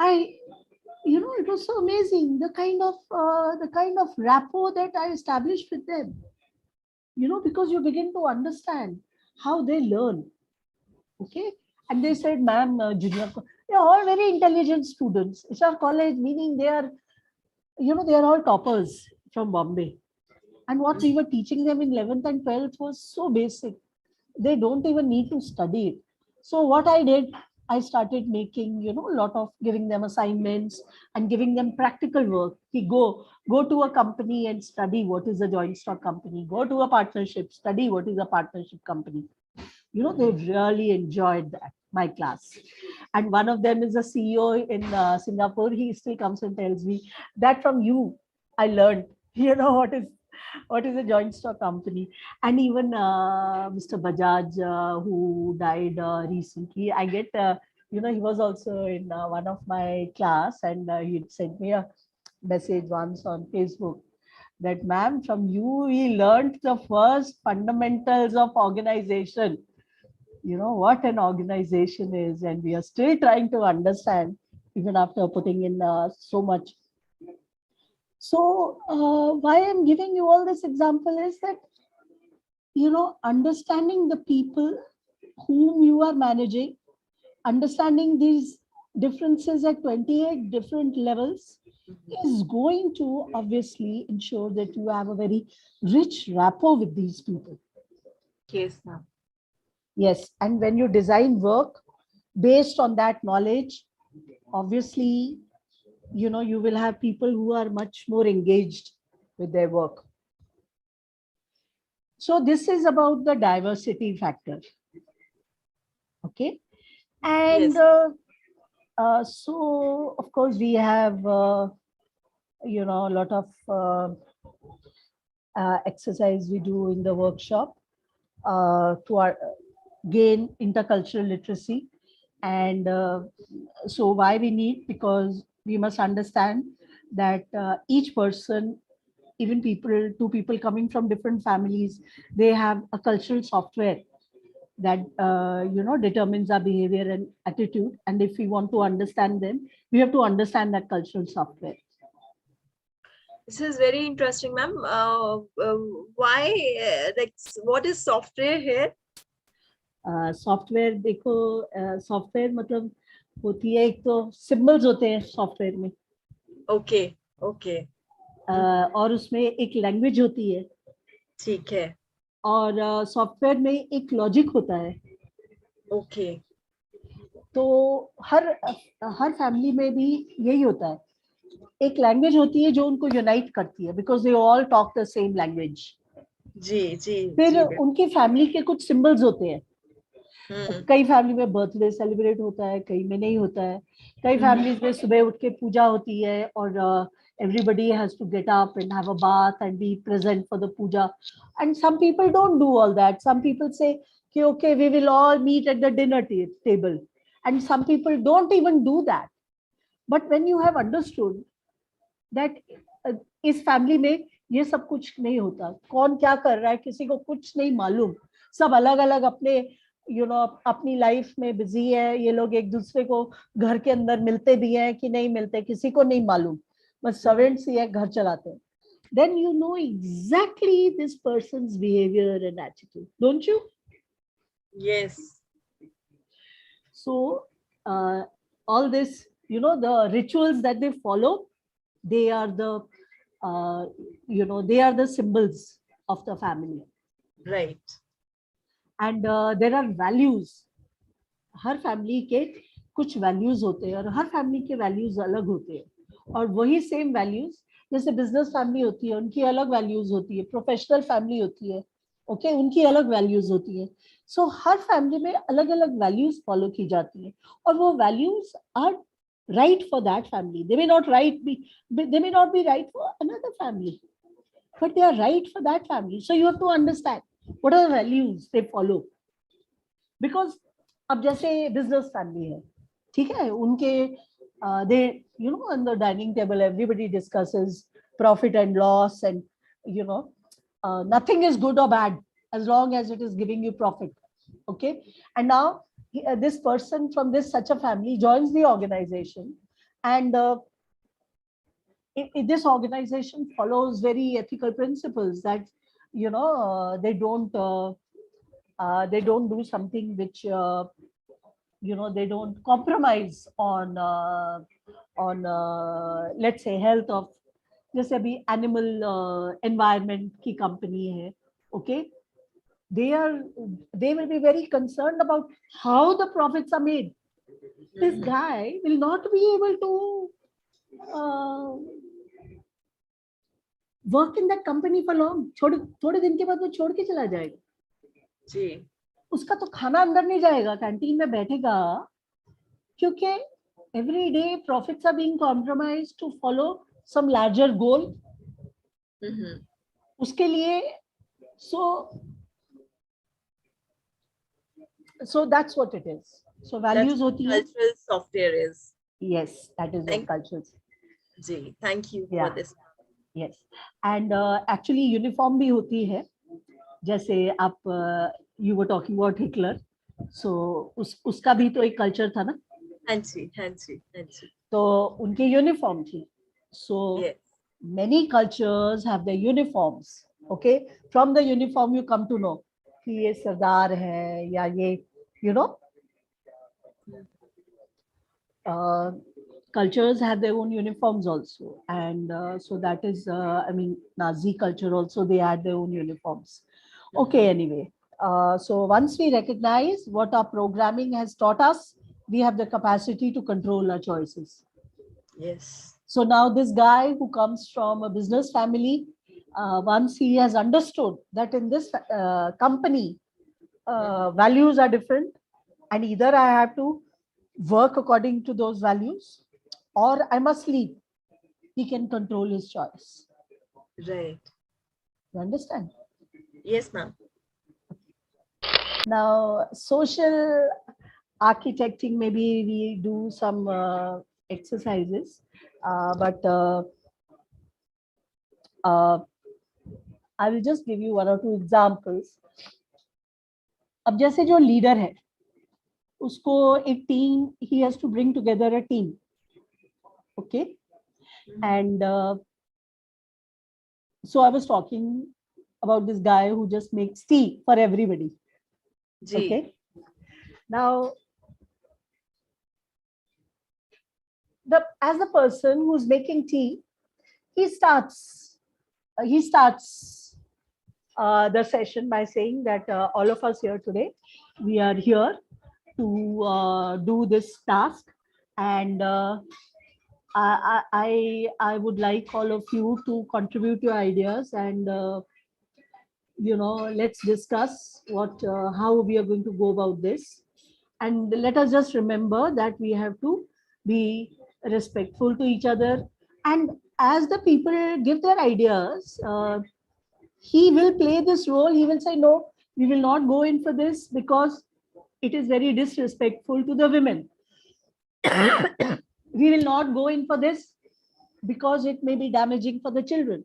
It was so amazing, the kind of rapport that I established with them. Because you begin to understand how they learn. Okay. And they said, ma'am, junior, they're all very intelligent students. It's our college, meaning they are all toppers from Bombay. And what we were teaching them in 11th and 12th was so basic. They don't even need to study it. So what I did, I started making, a lot of giving them assignments and giving them practical work. Go to a company and study what is a joint stock company. Go to a partnership, study what is a partnership company. They really enjoyed that, my class. And one of them is a CEO in Singapore. He still comes and tells me that from you, I learned, what is what is a joint stock company? And even Mr. Bajaj, who died recently, I get, he was also in one of my class, and he sent me a message once on Facebook that, ma'am, from you we learned the first fundamentals of organization. What an organization is, and we are still trying to understand even after putting in so much. So why I'm giving you all this example is that, understanding the people whom you are managing, understanding these differences at 28 different levels is going to obviously ensure that you have a very rich rapport with these people. Yes, ma'am. Yes, and when you design work based on that knowledge, obviously, you will have people who are much more engaged with their work. So this is about the diversity factor. Okay. And Yes. so, of course, we have, a lot of exercise we do in the workshop to gain intercultural literacy. And so why we need, because we must understand that each person, even two people coming from different families, they have a cultural software that determines our behavior and attitude. And if we want to understand them, we have to understand that cultural software. This is very interesting, ma'am. Why, what is software here? Software देखो, software मतलब होती है, एक तो symbols होते हैं software में. Okay okay. और उसमें एक लैंग्वेज होती है. ठीक है. और सॉफ्टवेयर में एक लॉजिक होता है. ओके. तो हर फैमिली में भी यही होता है. एक लैंग्वेज होती है जो उनको यूनाइट करती है, because they all talk the same language. जी जी. फिर उनकी फैमिली के कुछ सिंबल्स होते हैं. कई फैमिली में बर्थडे सेलिब्रेट होता है, कई में नहीं होता है. कई फैमिलीज में सुबह उठ के पूजा होती है और everybody has to get up and have a bath and be present for the puja. And some people don't do all that. Some people say, okay, we will all meet at the dinner table. And some people don't even do that. But when you have understood that इस family में ये सब कुछ नहीं होता, कौन क्या कर रहा है किसी को कुछ नहीं मालूम, सब अलग अलग अपने अपनी लाइफ में बिजी है. ये लोग एक दूसरे को घर के अंदर मिलते भी हैं कि नहीं मिलते, किसी को नहीं मालूम, बस सर्वेंट्स ही है, घर चलाते हैं. Then you know exactly this person's behavior and attitude, don't you? Yes. So all this, the rituals that they follow, they are the they are the symbols of the family. Right. And there are values. Her family के कुछ values होते हैं और हर family के values अलग होते हैं. और वही सेम वैल्यूज, जैसे बिजनेस फैमिली होती है उनकी अलग वैल्यूज होती है, प्रोफेशनल फैमिली होती है, ओके, उनकी अलग वैल्यूज होती है. सो हर फैमिली में अलग अलग वैल्यूज फॉलो की जाती है और वो values are right for that family. They may not be right for another family, but they are right for that family. So you have to understand what are the values they follow. Because अब जैसे business family है, ठीक है, उनके they on the dining table everybody discusses profit and loss, and nothing is good or bad as long as it is giving you profit. Okay. And now this person from such a family joins the organization, and this organization follows very ethical principles that they don't do something which they don't compromise on let's say health of, जैसे अभी animal environment की company है, okay, they will be very concerned about how the profits are made. This guy will not be able to work in that company for long. थोड़े दिन के बाद वो छोड़ के चला जाएगा जी. उसका तो खाना अंदर नहीं जाएगा, कैंटीन में बैठेगा, क्योंकि every day profits are being compromised to follow some larger goal. उसके लिए so that's what it is. So values That's what होती है. cultural software is. Yes, that is what cultural. Ji, thank you Yeah. for this. Yes, and actually uniform भी होती है. जैसे आप you were talking about Hitler, so उसका भी तो एक culture था ना. हाँ जी, हाँ जी, हाँ जी. तो उनकी uniform थी. So Yes. many cultures have their uniforms. Okay, from the uniform you come to know कि ये सरदार है या ये, you know. Cultures have their own uniforms also, and so that is I mean Nazi culture also, they had their own uniforms. Okay, anyway, so once we recognize what our programming has taught us, we have the capacity to control our choices. Yes. So now this guy who comes from a business family, once he has understood that in this company values are different, and either I have to work according to those values or I must leave, he can control his choice. Right. You understand? Yes, ma'am. Now, social architecting, maybe we do some exercises, but I will just give you one or two examples. अब जैसे जो leader है, उसको एक team, he has to bring together a team. Okay. And so I was talking about this guy who just makes tea for everybody. Ji. Okay. Now, as the person who's making tea, he starts the session by saying that all of us here today, we are here to do this task, and I would like all of you to contribute your ideas, and you know, let's discuss what how we are going to go about this, and let us just remember that we have to be respectful to each other, and as the people give their ideas, he will play this role. He will say, no, we will not go in for this because it is very disrespectful to the women. We will not go in for this because it may be damaging for the children.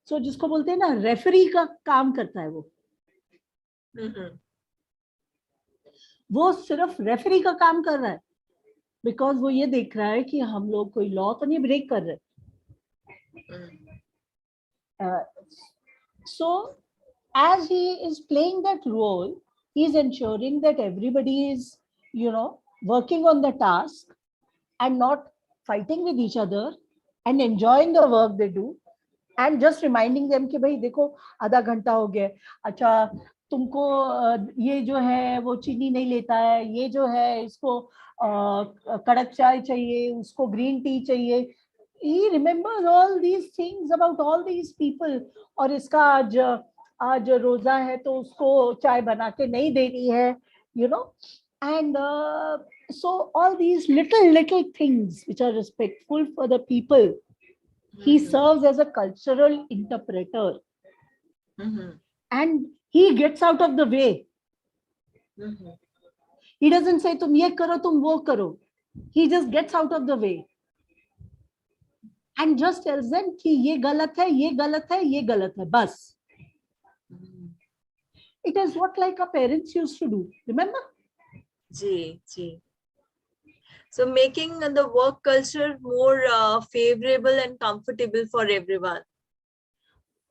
So जिसको बोलते हैं ना, referee का काम करता है वो सिर्फ रेफरी का काम कर रहा है, बिकॉज वो ये देख रहा है कि हम लोग कोई लॉ तो नहीं ब्रेक कर रहे. So as he is playing that role, he is ensuring that everybody is, you know, working on the task and not fighting with each other and enjoying the work they do, and just reminding them कि भाई देखो आधा घंटा हो गया, अच्छा तुमको ये जो है वो चीनी नहीं लेता है, ये जो है इसको कड़क चाय चाहिए, उसको ग्रीन टी चाहिए. He remembers all these things about all these people. और इसका आज रोजा है तो उसको चाय बना के नहीं देनी है, you know. And so all these little things which are respectful for the people, he serves as a cultural interpreter. And he gets out of the way. He doesn't say तुम ये करो तुम वो करो. He just gets out of the way and just tells them कि ये गलत है, ये गलत है, ये गलत है, बस. It is what like our parents used to do, remember? Ji, ji. So making the work culture more favorable and comfortable for everyone.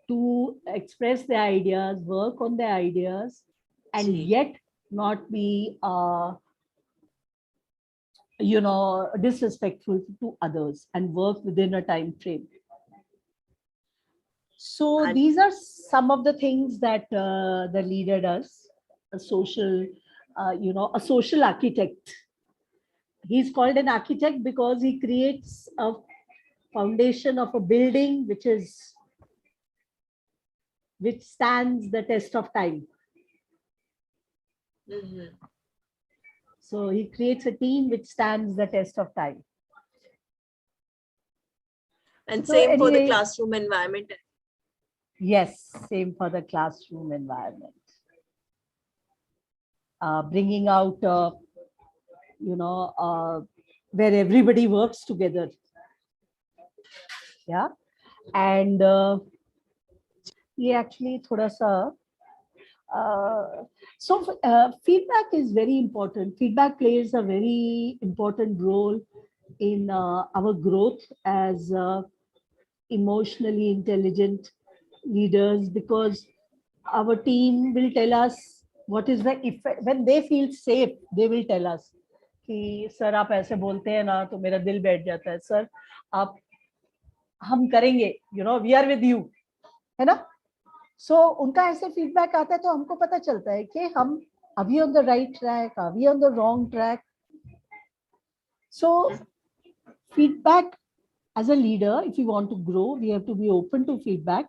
To express their ideas, work on their ideas, and yet not be, you know, disrespectful to others, and work within a time frame. So these are some of the things that the leader does. A social, you know, a social architect. He's called an architect because he creates a foundation of a building which stands the test of time. So he creates a team which stands the test of time. And so same anyway, for the classroom environment. Yes, same for the classroom environment. Bringing out, where everybody works together. Yeah. And ये actually थोड़ा सा feedback is very important. Feedback plays a very important role in our growth as emotionally intelligent leaders, because our team will tell us what is the effect. When they feel safe, they will tell us कि sir आप ऐसे बोलते हैं ना तो मेरा दिल बैठ जाता है, सर आप हम करेंगे, वी आर विद यू, है ना. सो उनका ऐसे फीडबैक आता है तो हमको पता चलता है कि हम अभी ऑन द राइट ट्रैक, अभी on the wrong track. So feedback, as a leader, if you want to grow, we have to be open to feedback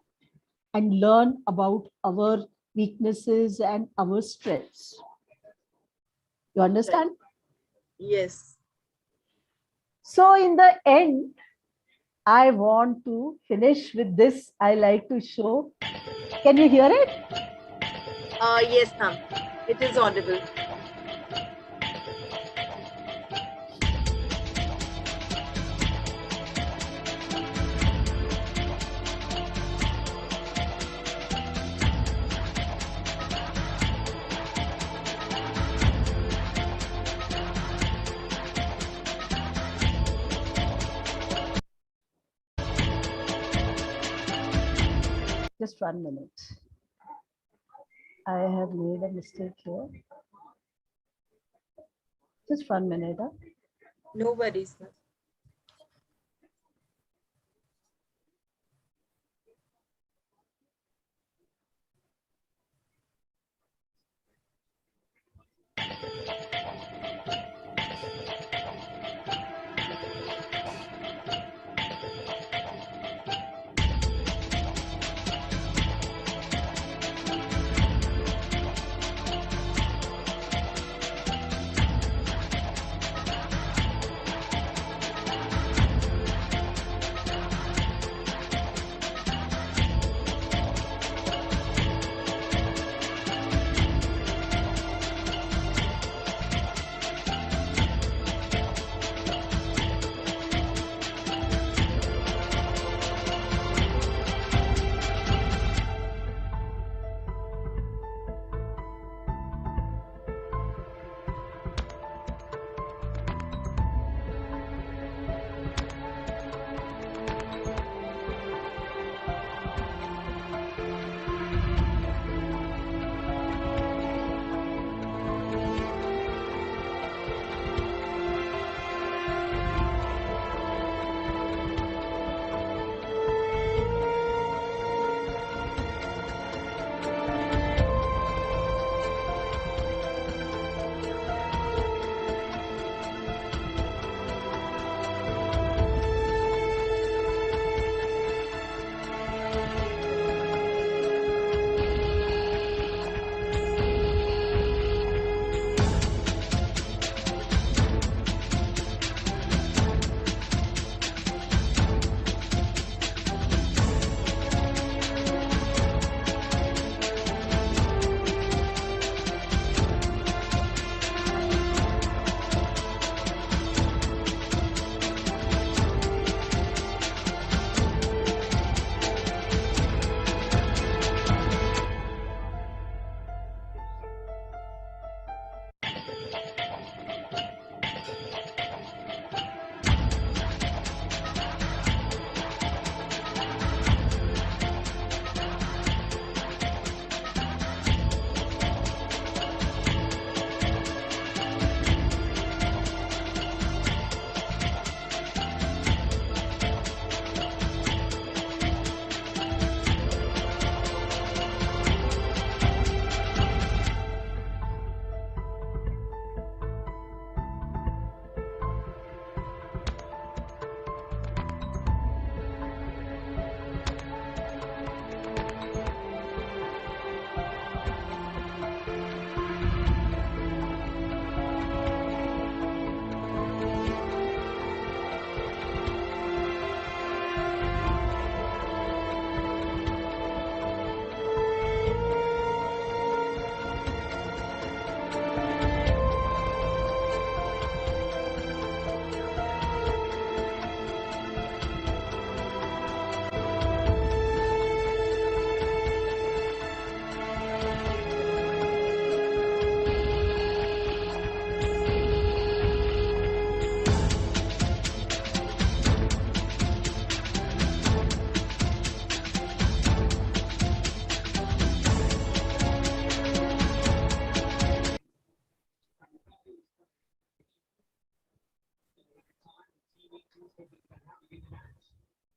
and learn about our weaknesses and our strengths. You understand? Yes. So in the end, I want to finish with this. I like to show. Can you hear it? Yes, ma'am. It is audible. Just 1 minute. I have made a mistake here. Just 1 minute. Huh? No worries, ma'am.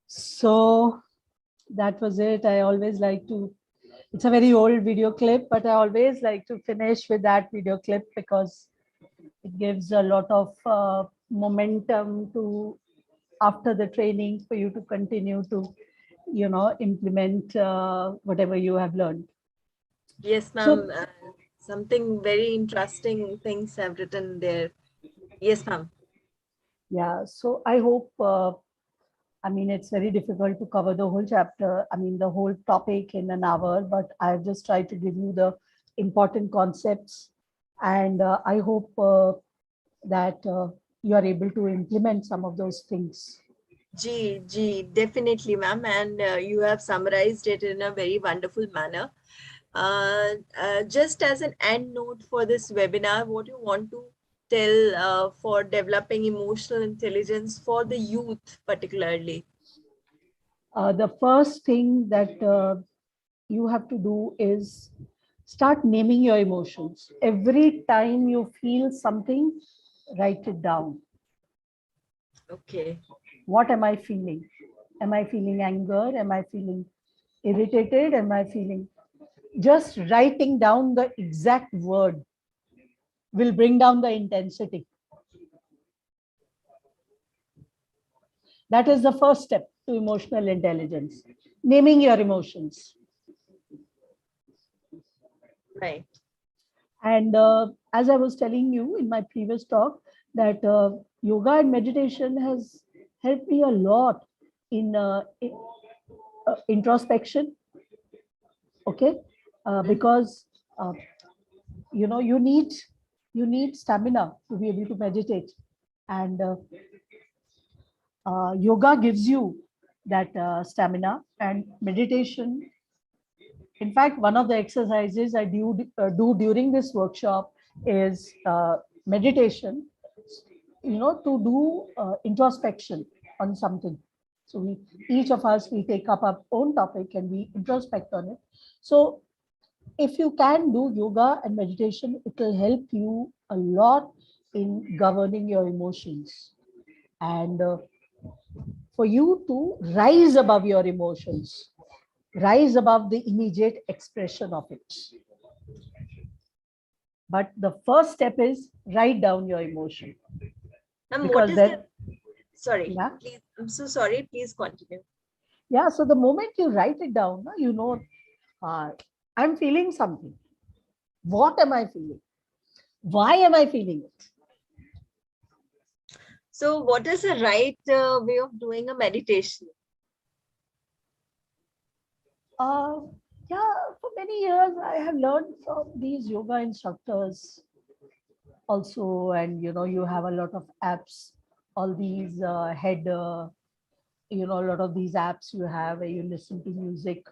So that was it. I always like to, it's a very old video clip, but I always like to finish with that video clip because it gives a lot of momentum to after the training for you to continue to, implement whatever you have learned. Yes, So ma'am. Something very interesting things have written there. Yes, ma'am. yeah, so I hope, I mean, it's very difficult to cover the whole chapter, I mean, the whole topic in an hour, but I've just tried to give you the important concepts. And I hope that you are able to implement some of those things. Definitely, ma'am. And you have summarized it in a very wonderful manner. Just as an end note for this webinar, what you want to tell for developing emotional intelligence for the youth, particularly? The first thing that you have to do is start naming your emotions. Every time you feel something, write it down. Okay. What am I feeling? Am I feeling anger? Am I feeling irritated? Am I feeling? Just writing down the exact word will bring down the intensity. That is the first step to emotional intelligence, naming your emotions. Right. And as I was telling you in my previous talk, that yoga and meditation has helped me a lot in introspection. Okay, because you need stamina to be able to meditate, and yoga gives you that stamina, and meditation. In fact, one of the exercises I do during this workshop is meditation, to do introspection on something. So each of us, we take up our own topic and we introspect on it. So if you can do yoga and meditation, it will help you a lot in governing your emotions. And for you to rise above your emotions, rise above the immediate expression of it. But the first step is write down your emotion. Ma'am, what Because is the, then, sorry, yeah, please, I'm so sorry, please continue. yeah. So the moment you write it down, I'm feeling something. What am I feeling? Why am I feeling it? So what is the right way of doing a meditation? Uh, yeah, for many years I have learned from these yoga instructors also, and you have a lot of apps, all these a lot of these apps you have where you listen to music,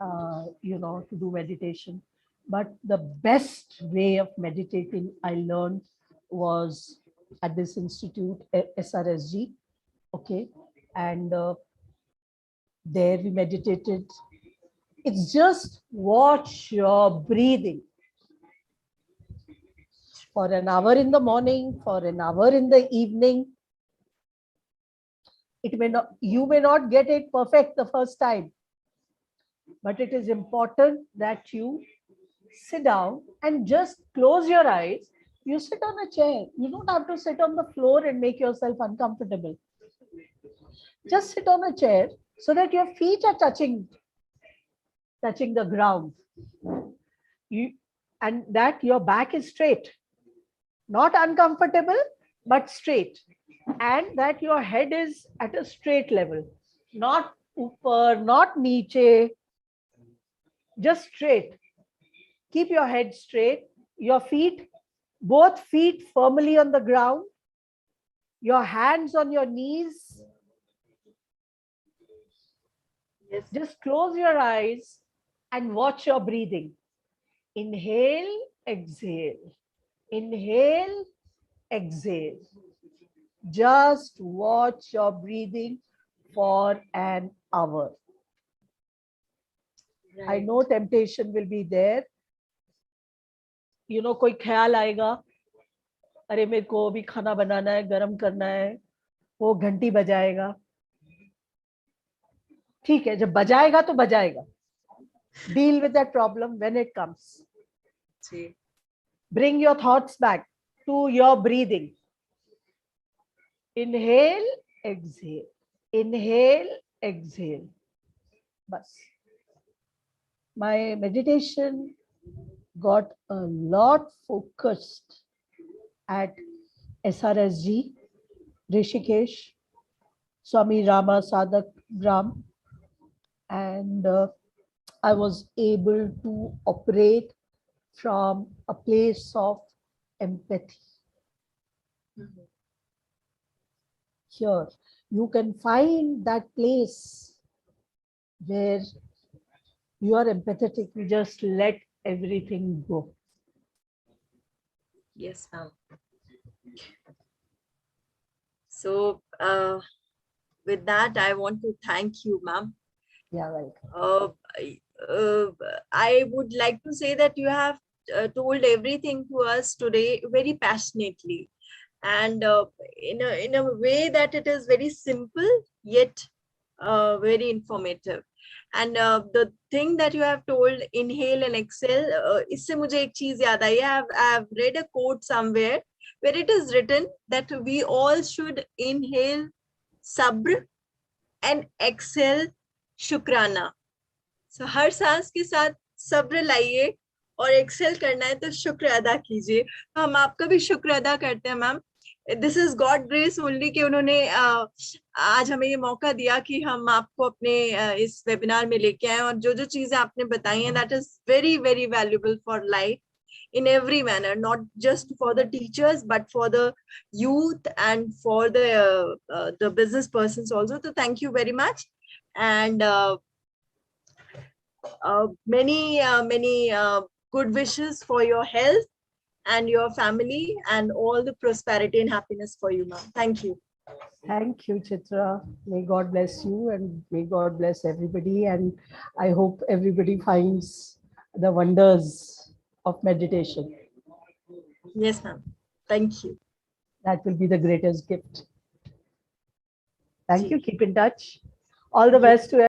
to do meditation. But the best way of meditating I learned was at this institute, SRSG. Okay, and there we meditated. It's just watch your breathing for an hour in the morning, for an hour in the evening. You may not get it perfect the first time, but it is important that you sit down and just close your eyes. You sit on a chair. You don't have to sit on the floor and make yourself uncomfortable. Just sit on a chair so that your feet are touching the ground. You and that your back is straight, not uncomfortable, but straight, and that your head is at a straight level, not upper, not niche, just straight. Keep your head straight, your feet, both feet firmly on the ground, your hands on your knees. Yes. Just close your eyes and watch your breathing. Inhale, exhale. Inhale, exhale. Just watch your breathing for an hour. Right. I know temptation will be there. कोई ख्याल आएगा, अरे मेरे को अभी खाना बनाना है, गरम करना है, वो घंटी बजाएगा, ठीक है, जब बजाएगा तो बजाएगा. Deal with that problem when it comes. Ji. Bring your thoughts back to your breathing. Inhale, exhale. Inhale, exhale. Bas. My meditation got a lot focused at SRSG, Rishikesh, Swami Rama Sadak Gram, and I was able to operate from a place of empathy. Here, you can find that place where you are empathetic, you just let everything go. Yes, ma'am. So, with that, I want to thank you, ma'am. Yeah, welcome. I would like to say that you have told everything to us today very passionately, and in a way that it is very simple yet very informative. And the thing that you have told, inhale and exhale, isse mujhe ek cheez yaad aayi. I have read a quote somewhere where it is written that we all should inhale sabr and exhale शुक्राना. So, हर सांस के साथ सब्र लाइए और Excel करना है तो शुक्र अदा कीजिए. हम आपका भी शुक्र अदा करते हैं ma'am. This is God grace only कि उन्होंने आज हमें ये मौका दिया कि हम आपको अपने इस वेबिनार में लेके आए, और जो जो चीजें आपने बताई हैं that is very very valuable for life in every manner, not just for the teachers but for the youth and for the business persons also. So thank you very much, and many good wishes for your health and your family, and all the prosperity and happiness for you, ma'am. Thank you. Thank you, Chitra. May God bless you and may God bless everybody. And I hope everybody finds the wonders of meditation. Yes, ma'am. Thank you. That will be the greatest gift. Thank Ji. you. Keep in touch. All the best to